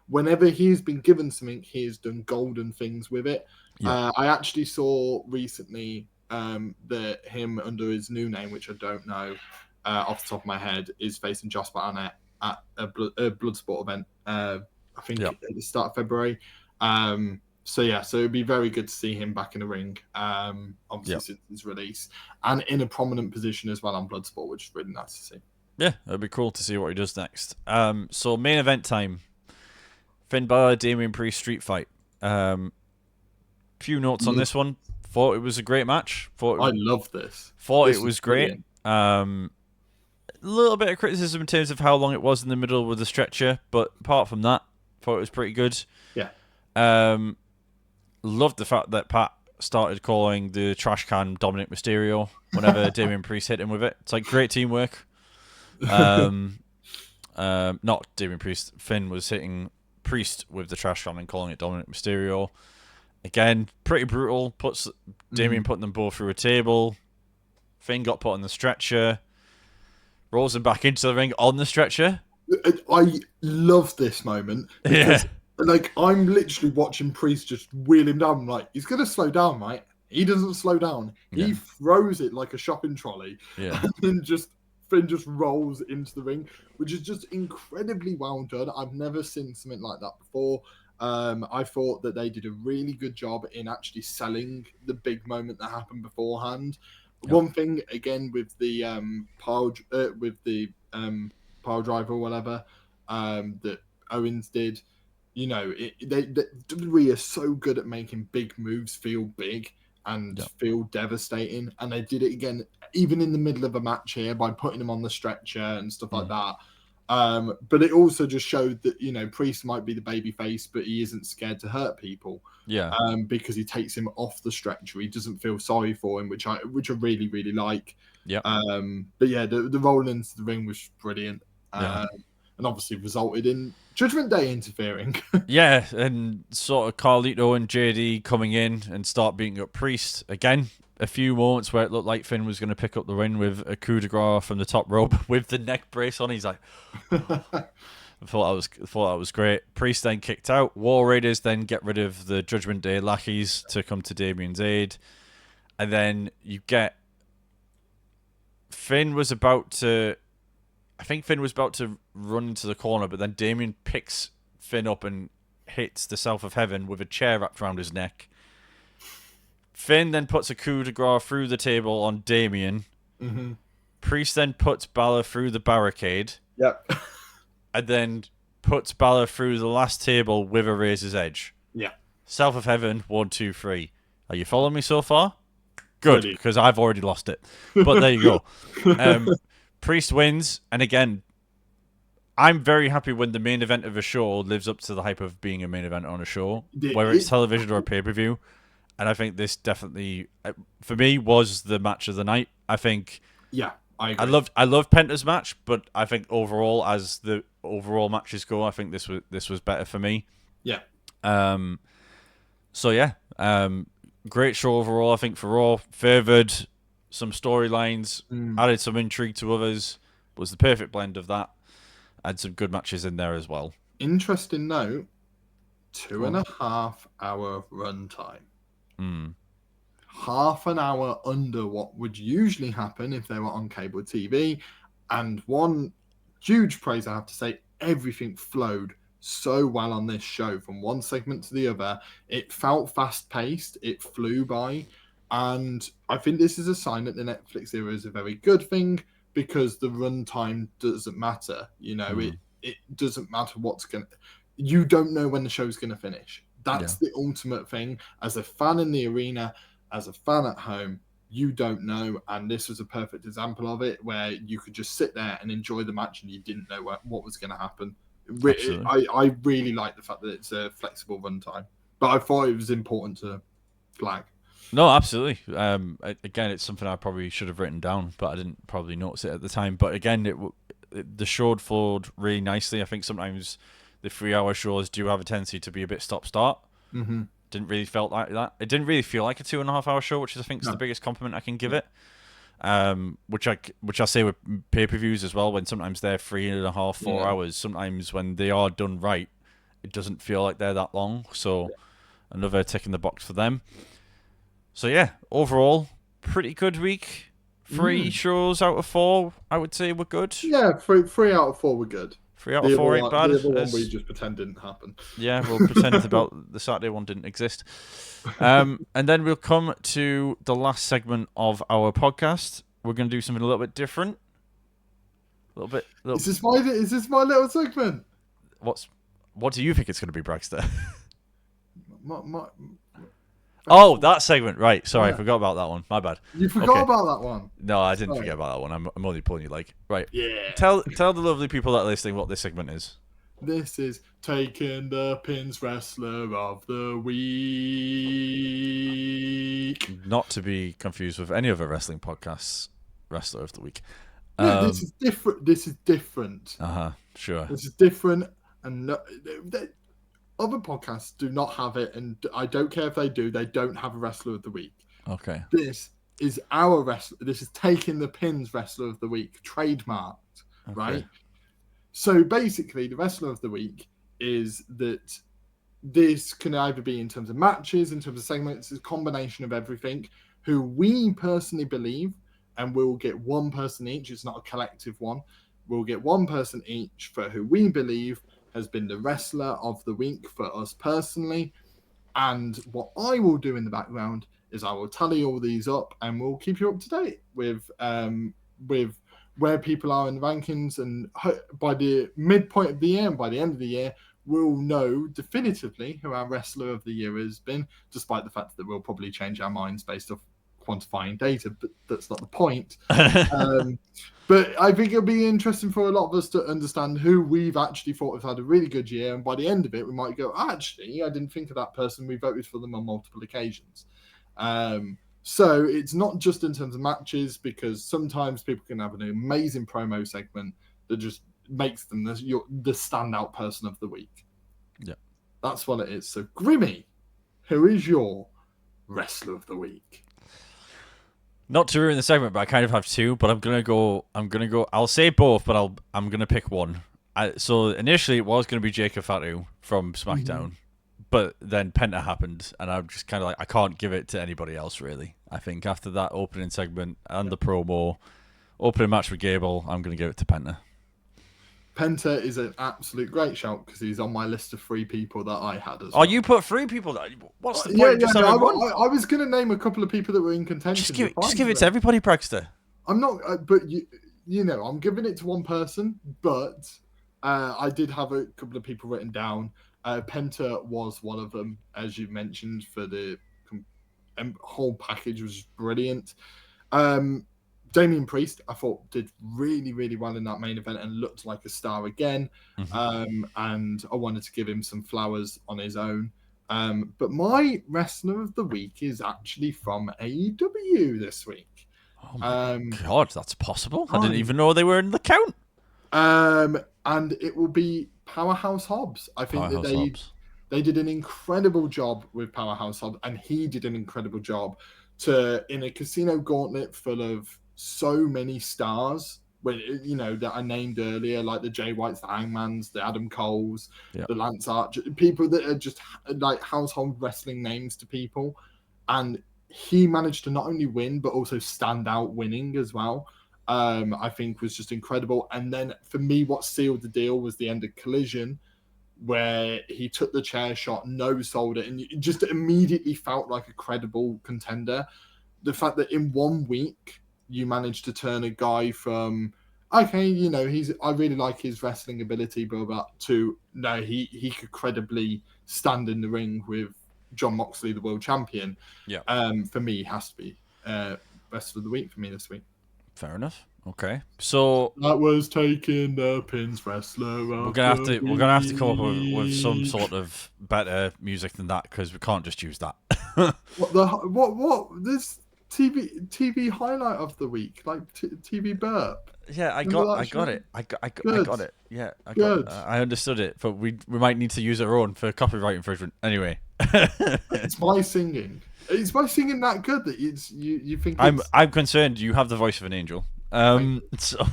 whenever he's been given something, he has done golden things with it. Yeah. I actually saw recently that him under his new name, which I don't know off the top of my head, is facing Josh Barnett at a Bloodsport event. I think at the start of February. So it'd be very good to see him back in the ring. Obviously since his release, and in a prominent position as well on Bloodsport, which is really nice to see. Yeah, it'd be cool to see what he does next. So main event time: Finn Balor, Damian Priest street fight. Few notes on this one. Thought it was a great match. I love this. Thought it was great. A little bit of criticism in terms of how long it was in the middle with the stretcher, but apart from that, thought it was pretty good. Yeah. Loved the fact that Pat started calling the trash can Dominic Mysterio whenever Damian Priest hit him with it. It's like great teamwork. Not Damian Priest. Finn was hitting Priest with the trash can and calling it Dominic Mysterio. Again, pretty brutal. Puts Damian putting them both through a table. Finn got put on the stretcher. Rolls him back into the ring on the stretcher. I love this moment. Because, I'm literally watching Priest just wheel him down. I'm like, he's going to slow down, right? He doesn't slow down. Yeah. He throws it like a shopping trolley. Yeah. And then Finn just rolls into the ring, which is just incredibly well done. I've never seen something like that before. I thought that they did a really good job in actually selling the big moment that happened beforehand. One thing again with the pile driver or whatever that Owens did, WWE are so good at making big moves feel big and feel devastating, and they did it again even in the middle of a match here by putting him on the stretcher and stuff like that. But it also just showed that Priest might be the baby face, but he isn't scared to hurt people. Yeah. Because he takes him off the stretcher, he doesn't feel sorry for him, which I really really like. Yeah. But yeah, the roll into the ring was brilliant. And obviously resulted in Judgment Day interfering. Yeah, and sort of Carlito and JD coming in and start beating up Priest again. A few moments where it looked like Finn was going to pick up the win with a coup de grace from the top rope with the neck brace on. He's like, I thought that was great. Priest then kicked out. War Raiders then get rid of the Judgment Day lackeys to come to Damien's aid, and then you get Finn was about to run into the corner, but then Damien picks Finn up and hits the South of Heaven with a chair wrapped around his neck. Finn then puts a coup de grace through the table on Damien. Mm-hmm. Priest then puts Balor through the barricade. Yep. And then puts Balor through the last table with a razor's edge. Yeah. South of Heaven, 1, 2, 3. Are you following me so far? Good, because I've already lost it. But there you go. Priest wins, and again, I'm very happy when the main event of a show lives up to the hype of being a main event on a show, whether it's television or a pay-per-view. And I think this definitely, for me, was the match of the night. I think. Yeah, I agree. I love Penta's match, but I think overall, as the overall matches go, I think this was better for me. Yeah. So yeah, great show overall. I think for Raw, favored some storylines, added some intrigue to others. Was the perfect blend of that. Had some good matches in there as well. Interesting note: 2.5 hour runtime. Half an hour under what would usually happen if they were on cable TV. And one huge praise I have to say: everything flowed so well on this show from one segment to the other. It felt fast paced. It flew by. And I think this is a sign that the Netflix era is a very good thing, because the runtime doesn't matter. It doesn't matter you don't know when the show's going to finish. That's the ultimate thing. As a fan in the arena, as a fan at home, you don't know. And this was a perfect example of it, where you could just sit there and enjoy the match and you didn't know what was going to happen. I really like the fact that it's a flexible runtime. But I thought it was important to flag. No, absolutely. Again, it's something I probably should have written down, but I didn't probably notice it at the time. But again, the show flowed really nicely. I think sometimes the 3-hour shows do have a tendency to be a bit stop-start. Mm-hmm. Didn't really felt like that. It didn't really feel like a 2.5 hour show, which I think is the biggest compliment I can give it. Which I say with pay-per-views as well, when sometimes they're 3.5, 4 hours. Sometimes when they are done right, it doesn't feel like they're that long. So another tick in the box for them. So yeah, overall, pretty good week. 3 shows out of 4, I would say, were good. Yeah, 3 out of 4 were good. 3 out of 4 ain't bad. The other one we just pretend didn't happen. Yeah, we'll pretend about the Saturday one didn't exist. And then we'll come to the last segment of our podcast. We're going to do something a little bit different. Is this my little segment? What do you think it's going to be, Bragster? Oh, that segment. Right. Sorry, I forgot about that one. My bad. You forgot about that one? No, I didn't forget about that one. I'm only pulling you like. Right. Yeah. Tell the lovely people that are listening what this segment is. This is Taking the Pins Wrestler of the Week. Not to be confused with any other wrestling podcasts. Wrestler of the Week. No, this is different. Sure. This is different, and other podcasts do not have it, and I don't care if they do. They don't have a Wrestler of the Week. Okay. This is our wrestler. This is Taking the Pins Wrestler of the Week, trademarked, right? So basically, the Wrestler of the Week is that this can either be in terms of matches, in terms of segments, it's a combination of everything, who we personally believe, and we'll get one person each. It's not a collective one. We'll get one person each for who we believe has been the Wrestler of the Week for us personally. And what I will do in the background is I will tally all these up and we'll keep you up to date with where people are in the rankings. And by the midpoint of the year and by the end of the year, we'll know definitively who our Wrestler of the Year has been, despite the fact that we'll probably change our minds based off quantifying data, but that's not the point. But I think it'll be interesting for a lot of us to understand who we've actually thought has had a really good year. And by the end of it, we might go, actually, I didn't think of that person. We voted for them on multiple occasions. So it's not just in terms of matches, because sometimes people can have an amazing promo segment that just makes them the standout person of the week. Yeah. That's what it is. So, Grimmy, who is your Wrestler of the Week? Not to ruin the segment, but I kind of have two. But I'm gonna go. I'll say both, but I'm gonna pick one. So initially it was gonna be Jacob Fatu from SmackDown, but then Penta happened, and I'm just kind of like, I can't give it to anybody else really. I think after that opening segment and the promo, opening match with Gable, I'm gonna give it to Penta. Penta is an absolute great shout because he's on my list of 3 people that I had as well. Oh, you put 3 people? What's the point? I was going to name a couple of people that were in contention. Just give it to everybody, Bragster. I'm not, but you know, I'm giving it to one person, but I did have a couple of people written down. Penta was one of them, as you mentioned, for the whole package was brilliant. Damian Priest, I thought, did really, really well in that main event and looked like a star again. And I wanted to give him some flowers on his own. But my Wrestler of the Week is actually from AEW this week. Oh my God, that's possible? I didn't even know they were in the count. And it will be Powerhouse Hobbs. I think they did an incredible job with Powerhouse Hobbs, and he did an incredible job in a casino gauntlet full of so many stars, that I named earlier, like the Jay Whites, the Hangmans, the Adam Coles, the Lance Archer, people that are just like household wrestling names to people. And he managed to not only win, but also stand out winning as well. I think was just incredible. And then for me, what sealed the deal was the end of Collision, where he took the chair shot, no-sold it, and it just immediately felt like a credible contender. The fact that in 1 week, you managed to turn a guy from, okay, I really like his wrestling ability, but to, no, he could credibly stand in the ring with Jon Moxley, the world champion. For me, it has to be Wrestler of the Week for me this week. Fair enough. Okay, so that was taking the pins wrestler. We're gonna have to come up with some sort of better music than that, because we can't just use that. What this TV highlight of the week, like TV burp. Yeah, I got it. I got it. Yeah, I understood it, but we might need to use our own for copyright infringement. Anyway, it's my singing. Is my singing that good that you think? I'm concerned. You have the voice of an angel. So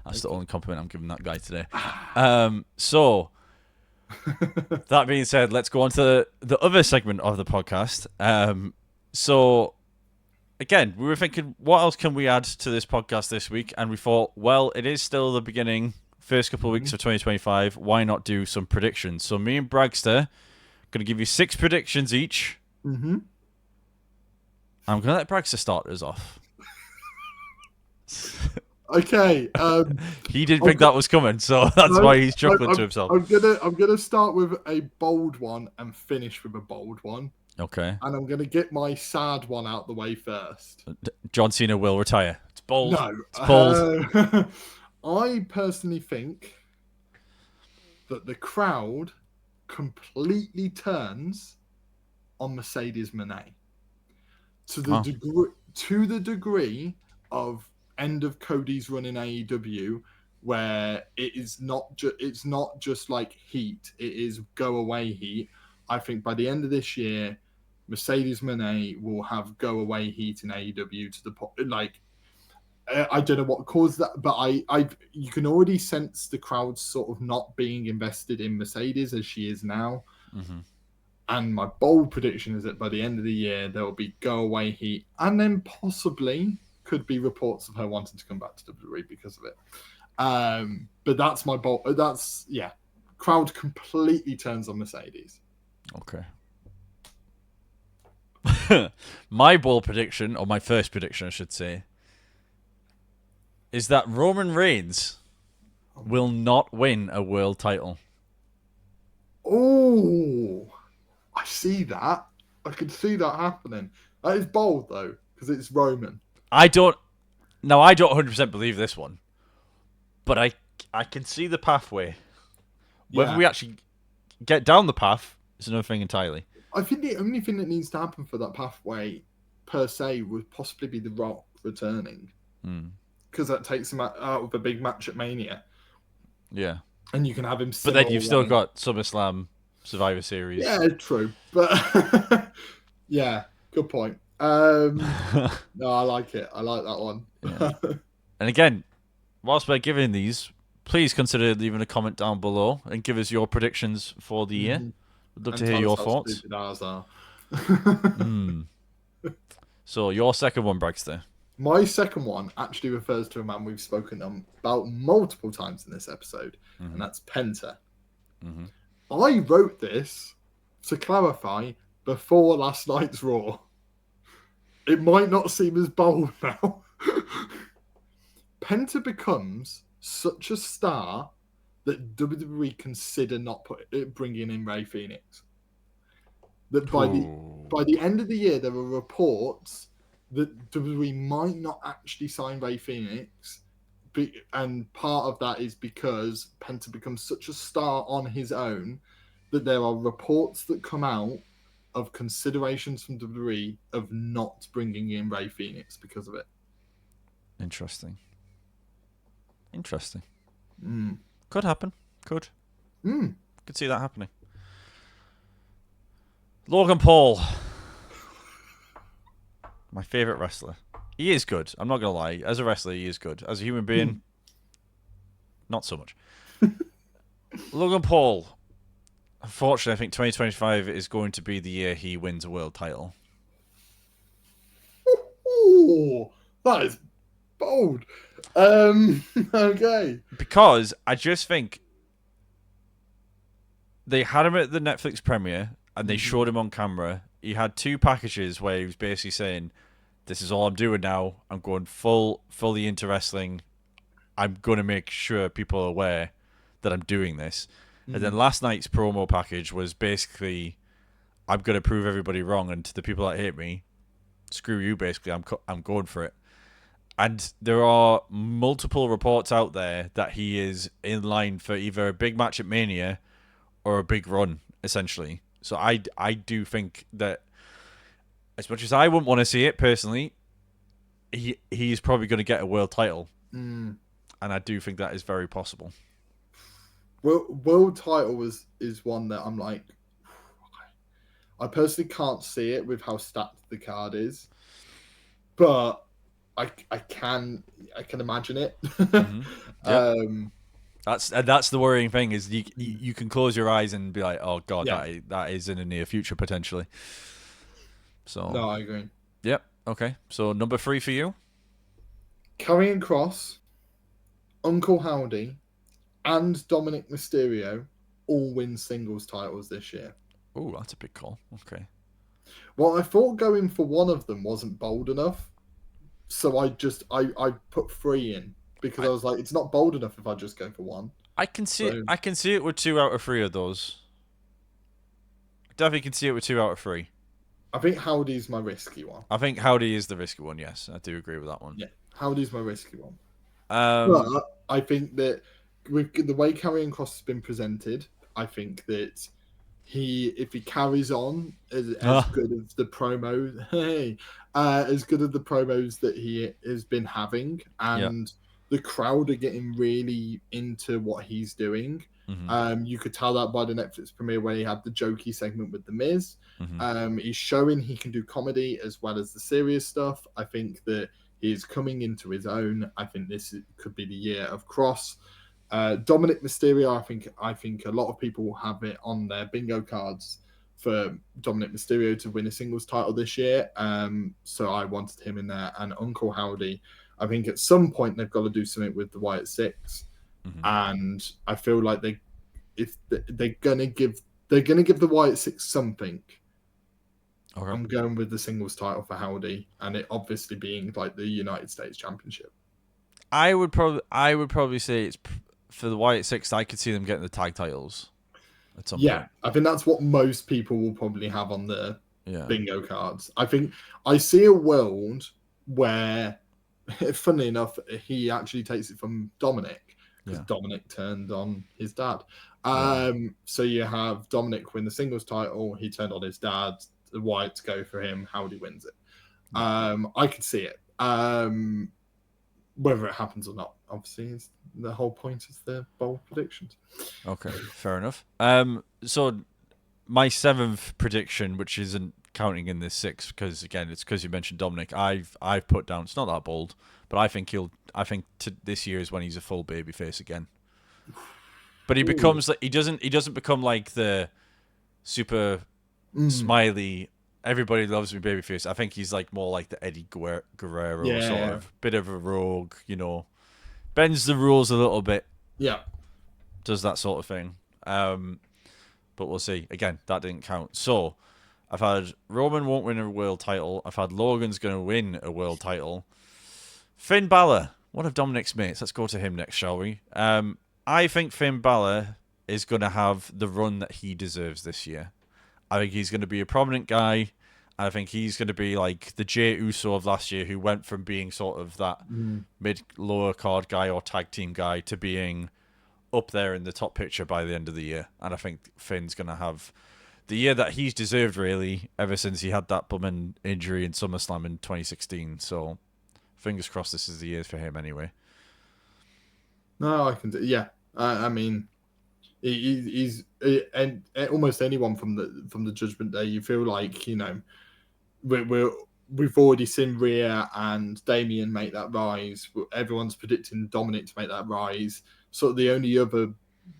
that's the only compliment I'm giving that guy today. So that being said, let's go on to the other segment of the podcast. So again, we were thinking, what else can we add to this podcast this week? And we thought, well, it is still the beginning, first couple of weeks of 2025. Why not do some predictions? So me and Bragster are going to give you 6 predictions each. I'm going to let Bragster start us off. Okay. He didn't think that was coming, so that's why he's chuckling to himself. I'm gonna start with a bold one and finish with a bold one. Okay. And I'm gonna get my sad one out the way first. John Cena will retire. It's bold. No, it's bold. I personally think that the crowd completely turns on Mercedes Moné to the degree of end of Cody's run in AEW, where it's not just like heat, it is go away heat. I think by the end of this year, Mercedes Moné will have go away heat in AEW to the I don't know what caused that, but you can already sense the crowd sort of not being invested in Mercedes as she is now. And my bold prediction is that by the end of the year, there will be go away heat, and then possibly could be reports of her wanting to come back to WWE because of it. But that's my bold. Crowd completely turns on Mercedes. Okay. My bold prediction, or my first prediction, I should say, is that Roman Reigns will not win a world title. Oh, I see that. I could see that happening. That is bold though, because it's Roman. I don't 100% believe this one, but I can see the pathway. Whether Yeah. we actually get down the path is another thing entirely. I think the only thing that needs to happen for that pathway, per se, would possibly be The Rock returning. Because that takes him out of a big match at Mania. Yeah. And you can have him. But then you've still got SummerSlam, Survivor Series. Yeah, true. But yeah, good point. No, I like it. I like that one. Yeah. And again, whilst we're giving these, please consider leaving a comment down below and give us your predictions for the year. We'd love to hear your thoughts. Ours are. So your second one, Bragster. My second one actually refers to a man we've spoken about multiple times in this episode, and that's Penta. I wrote this, to clarify, before last night's Raw. It might not seem as bold now. Penta becomes such a star that WWE consider not bringing in Rey Fenix. That by the end of the year, there were reports that WWE might not actually sign Rey Fenix, and part of that is because Penta becomes such a star on his own that there are reports that come out of considerations from WWE of not bringing in Rey Fenix because of it. Interesting. Could happen. Could see that happening. Logan Paul. My favourite wrestler. He is good. I'm not going to lie. As a wrestler, he is good. As a human being, not so much. Logan Paul. Unfortunately, I think 2025 is going to be the year he wins a world title. Ooh, that is bold. Okay. Because I just think they had him at the Netflix premiere and they showed him on camera. He had two packages where he was basically saying, "This is all I'm doing now. I'm going fully into wrestling. I'm going to make sure people are aware that I'm doing this." And then last night's promo package was basically, "I'm going to prove everybody wrong, and to the people that hate me, screw you, basically. I'm going for it." And there are multiple reports out there that he is in line for either a big match at Mania or a big run, essentially. So I do think that, as much as I wouldn't want to see it personally, he's probably going to get a world title. And I do think that is very possible. Well, world title is one that I'm like, I personally can't see it with how stacked the card is, but I can imagine it. Yep. That's the worrying thing, is you can close your eyes and be like, oh god, that is in the near future potentially. So no, I agree. Yep. Okay. So number 3 for you. Karrion Kross, Uncle Howdy, and Dominic Mysterio all win singles titles this year. Oh, that's a big call. Okay. Well, I thought going for one of them wasn't bold enough, so I put 3 in because I was like, it's not bold enough if I just go for one. I can see it with 2 out of 3 of those. Definitely can see it with 2 out of 3. I think Howdy's my risky one. I think Howdy is the risky one. Yes, I do agree with that one. Yeah, Howdy's my risky one. But I think that with the way Karrion Kross has been presented, I think that if he carries on as good as the promos, as good as the promos that he has been having, and the crowd are getting really into what he's doing. You could tell that by the Netflix premiere where he had the jokey segment with The Miz. He's showing he can do comedy as well as the serious stuff. I think that he's coming into his own. I think this could be the year of Cross. Dominic Mysterio, I think a lot of people will have it on their bingo cards for Dominic Mysterio to win a singles title this year. So I wanted him in there. And Uncle Howdy, I think at some point they've got to do something with the Wyatt Six. And I feel like they're gonna give the Wyatt Six something. Okay. I'm going with the singles title for Howdy, and it obviously being like the United States Championship. I would probably say it's for the Wyatt Six. I could see them getting the tag titles at some point. I think that's what most people will probably have on the Yeah. bingo cards. I think I see a world where, funnily enough, he actually takes it from Dominic because Dominic turned on his dad. So you have Dominic win the singles title. He turned on his dad. The Wyatts go for him. Howdy wins it. I could see it. Whether it happens or not, obviously, is the whole point is the bold predictions. Okay, fair enough. So my 7th prediction, which isn't counting in this 6, because again, it's because you mentioned Dominic. I've put down. It's not that bold, but I think this year is when he's a full babyface again. But he becomes like he doesn't become like the super smiley. Everybody loves me babyface. I think he's like more like the Eddie Guerrero sort of bit of a rogue, bends the rules a little bit. Yeah, does that sort of thing. But we'll see. Again, that didn't count. So I've had Roman won't win a world title. I've had Logan's going to win a world title. Finn Balor, one of Dominic's mates. Let's go to him next, shall we? I think Finn Balor is going to have the run that he deserves this year. I think he's going to be a prominent guy. I think he's going to be like the Jey Uso of last year, who went from being sort of that mid-lower card guy or tag team guy to being up there in the top picture by the end of the year. And I think Finn's going to have the year that he's deserved, really, ever since he had that bumming injury in SummerSlam in 2016. So fingers crossed this is the year for him anyway. No, I can do. Yeah, I mean, he's and almost anyone from the Judgment Day. You feel like we've already seen Rhea and Damian make that rise. Everyone's predicting Dominic to make that rise. Sort of the only other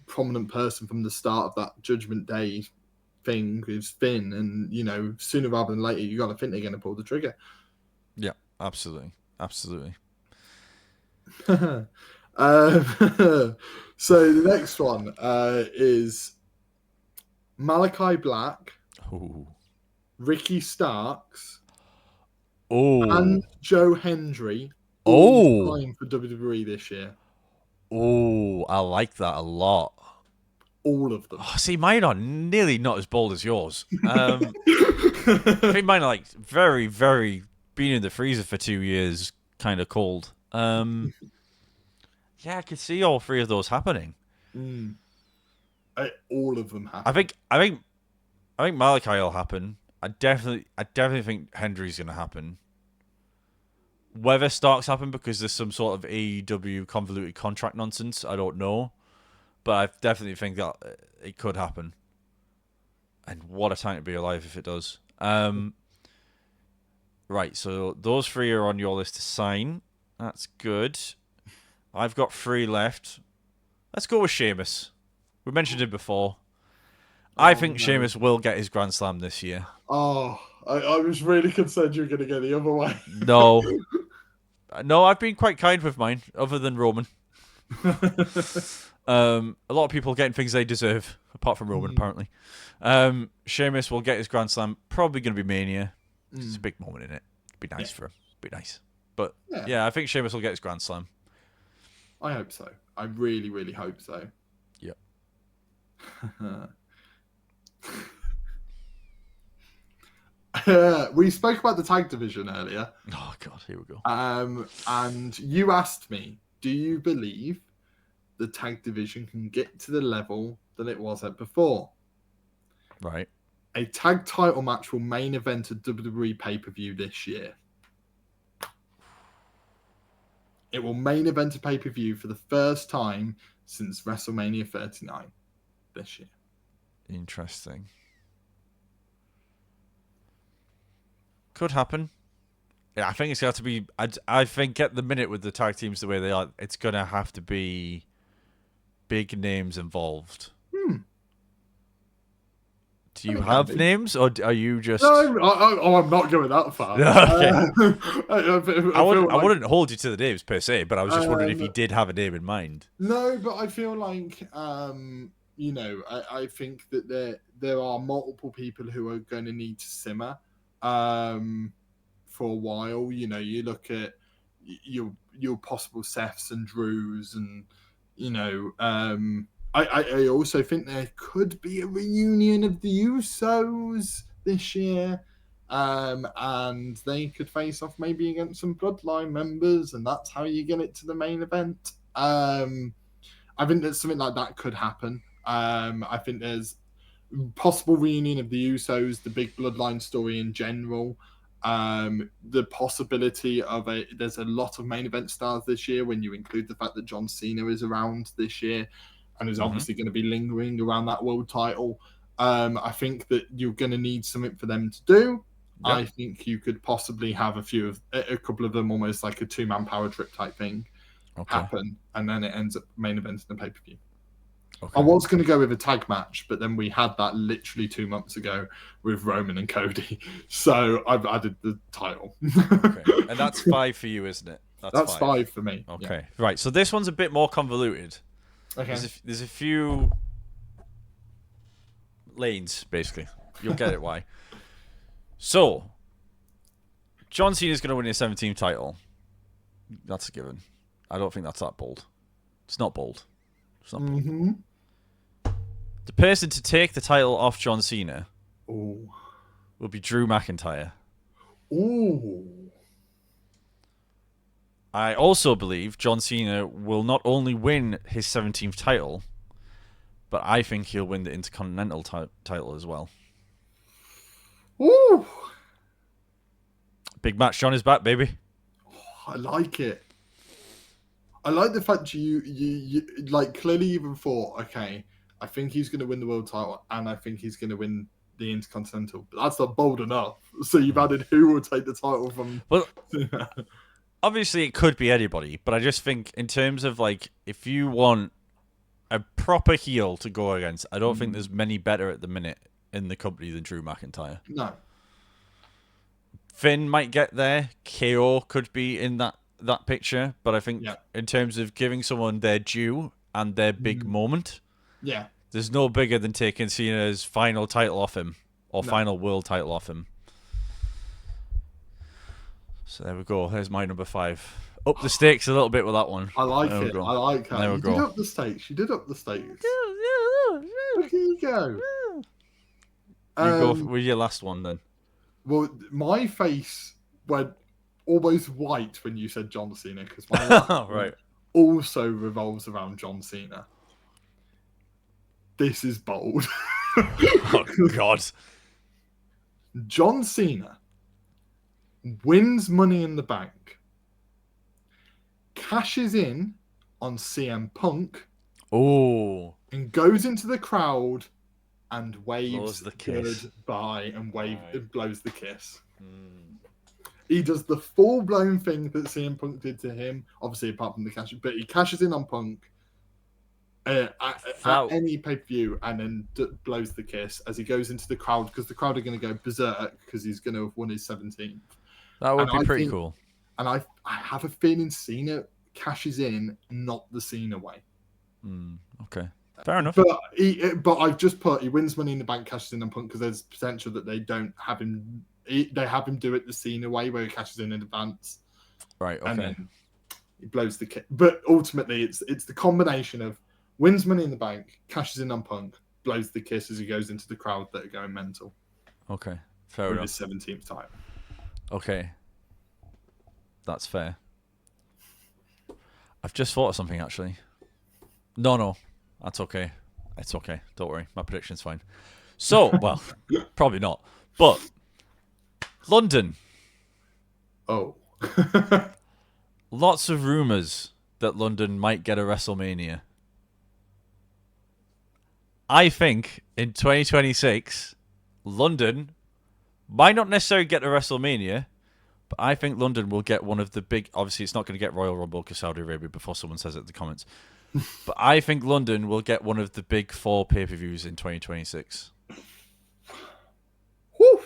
prominent person from the start of that Judgment Day thing is Finn, and sooner rather than later, you got to think they're going to pull the trigger. Yeah, absolutely. So the next one is Malachi Black, Ricky Starks, and Joe Hendry. All time for WWE this year. Oh, I like that a lot. All of them. Oh, see, mine are nearly not as bold as yours. I think mine are like very, very been in the freezer for 2 years, kind of cold. Yeah, I could see all 3 of those happening. All of them happen. I think Malachi will happen. I definitely think Hendry's going to happen. Whether Starks happen because there's some sort of AEW convoluted contract nonsense, I don't know. But I definitely think that it could happen. And what a time to be alive if it does. Right, so those 3 are on your list to sign. That's good. I've got 3 left. Let's go with Sheamus. We mentioned him before. I think Sheamus will get his Grand Slam this year. Oh, I was really concerned you were going to go the other way. No, I've been quite kind with mine, other than Roman. A lot of people getting things they deserve, apart from Roman, apparently. Sheamus will get his Grand Slam. Probably going to be Mania. It's a big moment in it. Be nice for him. Be nice. But yeah, I think Sheamus will get his Grand Slam. I hope so. I really, really hope so. Yep. We spoke about the tag division earlier. Oh God, here we go. And you asked me, do you believe the tag division can get to the level that it was at before? Right. A tag title match will main event a WWE pay-per-view this year. It will main event a pay-per-view for the first time since WrestleMania 39 this year. Interesting. Could happen. Yeah, I think it's got to be. I think at the minute with the tag teams the way they are, it's gonna have to be big names involved. Do you have names, or are you just? No, I'm not going that far. Okay. I wouldn't hold you to the names per se, but I was just wondering if you did have a name in mind. No, but I feel like I think that there are multiple people who are going to need to simmer for a while. You know, you look at your possible Seths and Drews, and you know, I also think there could be a reunion of the Usos this year. And they could face off maybe against some Bloodline members, and that's how you get it to the main event. I think that something like that could happen. I think there's possible reunion of the Usos, the big Bloodline story in general. The possibility of there's a lot of main event stars this year when you include the fact that John Cena is around this year and is obviously going to be lingering around that world title. I think that you're going to need something for them to do. Yep. I think you could possibly have a couple of them almost like a 2-man power trip type thing happen, and then it ends up main event in the pay-per-view. Okay. I was going to go with a tag match, but then we had that literally 2 months ago with Roman and Cody. So I've added the title. Okay. And that's 5 for you, isn't it? That's 5 for me. Okay. Yeah. Right. So this one's a bit more convoluted. Okay. There's a few lanes, basically. You'll get it why. So, John Cena's going to win his 17th title. That's a given. I don't think that's that bold. It's not bold. It's not bold. Mm-hmm. The person to take the title off John Cena will be Drew McIntyre. Ooh. I also believe John Cena will not only win his 17th title, but I think he'll win the Intercontinental title as well. Ooh. Big match on his back, baby. Oh, I like it. I like the fact you like clearly even thought, okay, I think he's going to win the world title and I think he's going to win the Intercontinental. But that's not bold enough. So you've added who will take the title from... Well, obviously it could be anybody, but I just think in terms of like, if you want a proper heel to go against, I don't think there's many better at the minute in the company than Drew McIntyre. No. Finn might get there. KO could be in that picture, but I think in terms of giving someone their due and their big moment, there's no bigger than taking Cena's final title off him or final world title off him. So there we go. There's my number 5. Up the stakes a little bit with that one. I like it. I like how you did up the stakes. You did up the stakes. Look, here you go. You go with your last one then. Well, my face went almost white when you said John Cena because my last one also revolves around John Cena. This is bold. Oh, God. John Cena wins Money in the Bank, cashes in on CM Punk, and goes into the crowd and waves goodbye and blows the kiss. He does the full-blown thing that CM Punk did to him, obviously apart from the cash, but he cashes in on Punk at any pay-per-view and then blows the kiss as he goes into the crowd because the crowd are going to go berserk because he's going to have won his 17th. That would be pretty cool. And I have a feeling Cena cashes in, not the Cena way. Okay. Fair enough. But I've just put he wins Money in the Bank, cashes in on Punk because there's potential that they don't have him. They have him do it the Cena way where he cashes in advance. Right. Okay. And then he blows the kick. But ultimately, it's the combination of wins Money in the Bank, cashes in on Punk, blows the kiss as he goes into the crowd that are going mental. Okay. Fair enough. With his 17th title. Okay. That's fair. I've just thought of something actually. No. That's okay. It's okay. Don't worry. My prediction's fine. So, well, probably not. But London. Oh. Lots of rumours that London might get a WrestleMania. I think in 2026, London might not necessarily get a WrestleMania, but I think London will get one of the big... Obviously, it's not going to get Royal Rumble because Saudi Arabia before someone says it in the comments. But I think London will get one of the big 4 pay-per-views in 2026. Whew.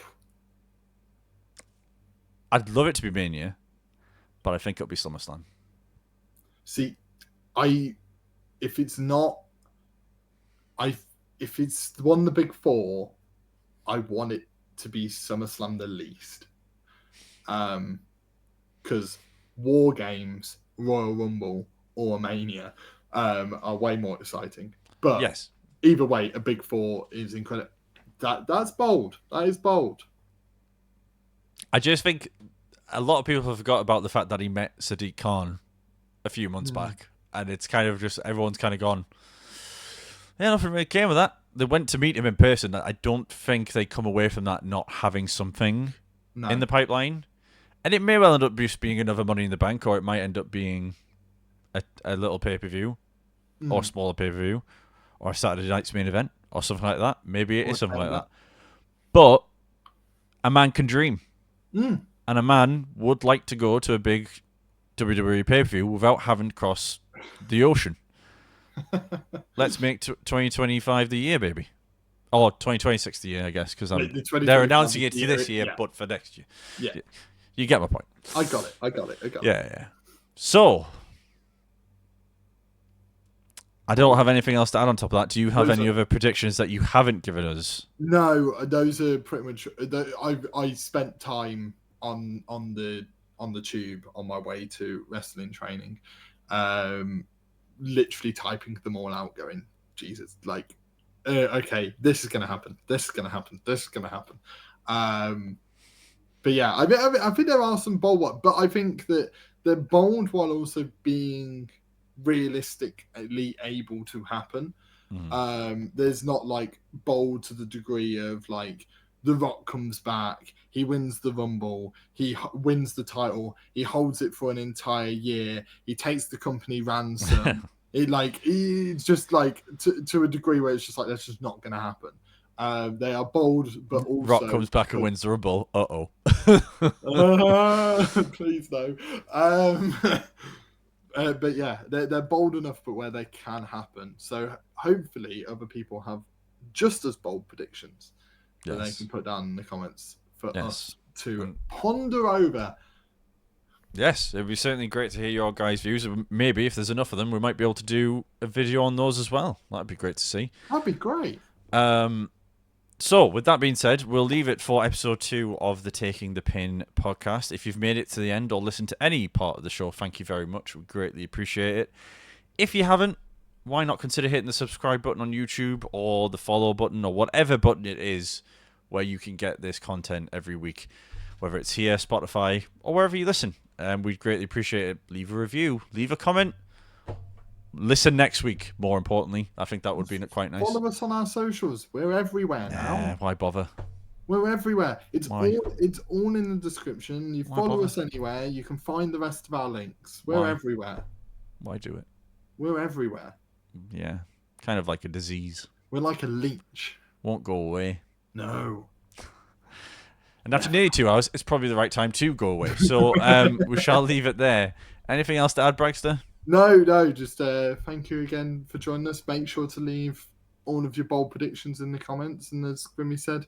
I'd love it to be Mania, but I think it'll be SummerSlam. See, if it's one of the big 4, I want it to be SummerSlam the least. Because War Games, Royal Rumble, or Mania are way more exciting. But yes, either way, a Big Four is incredible. That's bold. That is bold. I just think a lot of people have forgot about the fact that he met Sadiq Khan a few months back, and it's kind of just everyone's kind of gone, yeah, nothing really came of that. They went to meet him in person. I don't think they come away from that not having something in the pipeline. And it may well end up just being another Money in the Bank, or it might end up being a little pay-per-view, or smaller pay-per-view, or a Saturday night's main event, or something like that. Maybe it is something like that. But a man can dream. And a man would like to go to a big WWE pay-per-view without having to cross the ocean. Let's make 2025 the year, baby. Or 2026 the year, I guess, because they're announcing it this year, but for next year. Yeah. You get my point. I got it. Yeah. So, I don't have anything else to add on top of that. Do you have any other predictions that you haven't given us? No, those are pretty much. I spent time on the tube on my way to wrestling training, literally typing them all out, going, Jesus, like, okay, this is gonna happen. This is gonna happen. This is gonna happen. But yeah, I think there are some bold ones, but I think that they're bold while also being realistically able to happen. There's not like bold to the degree of like The Rock comes back, he wins the Rumble, he wins the title, he holds it for an entire year, he takes the company ransom. It's just like to a degree where it's just like that's just not going to happen. They are bold, but also Rock comes back and wins the Rumble. Please no. But yeah, they're bold enough, but where they can happen. So hopefully, other people have just as bold predictions that they can put down in the comments for us to ponder over. Yes, it'd be certainly great to hear your guys' views. Maybe if there's enough of them, we might be able to do a video on those as well. That'd be great to see. That'd be great. So, with that being said, we'll leave it for episode 2 of the Taking the Pin podcast. If you've made it to the end or listened to any part of the show, thank you very much. We greatly appreciate it. If you haven't, why not consider hitting the subscribe button on YouTube or the follow button or whatever button it is where you can get this content every week, whether it's here, Spotify, or wherever you listen. We'd greatly appreciate it. Leave a review, leave a comment. Listen next week, more importantly. I think that would be quite nice. Follow us on our socials. We're everywhere now. Why bother? We're everywhere. It's all in the description. You follow us anywhere. You can find the rest of our links. We're everywhere. Why do it? We're everywhere. Yeah. Kind of like a disease. We're like a leech. Won't go away. No. And after nearly 2 hours, it's probably the right time to go away. So we shall leave it there. Anything else to add, Bragster? No, just thank you again for joining us. Make sure to leave all of your bold predictions in the comments. And as Grimmy said,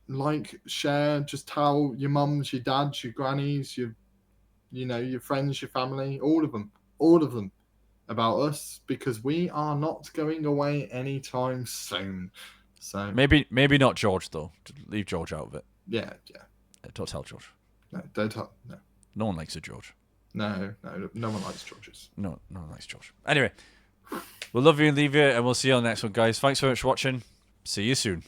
like, share, just tell your mums, your dads, your grannies, your friends, your family, all of them about us, because we are not going away anytime soon. So maybe not George, though. Leave George out of it. Yeah. Don't tell George. No, don't tell. No. No one likes a George. No one likes Georges. No one likes George. Anyway, we'll love you and leave you, and we'll see you on the next one, guys. Thanks so much for watching. See you soon.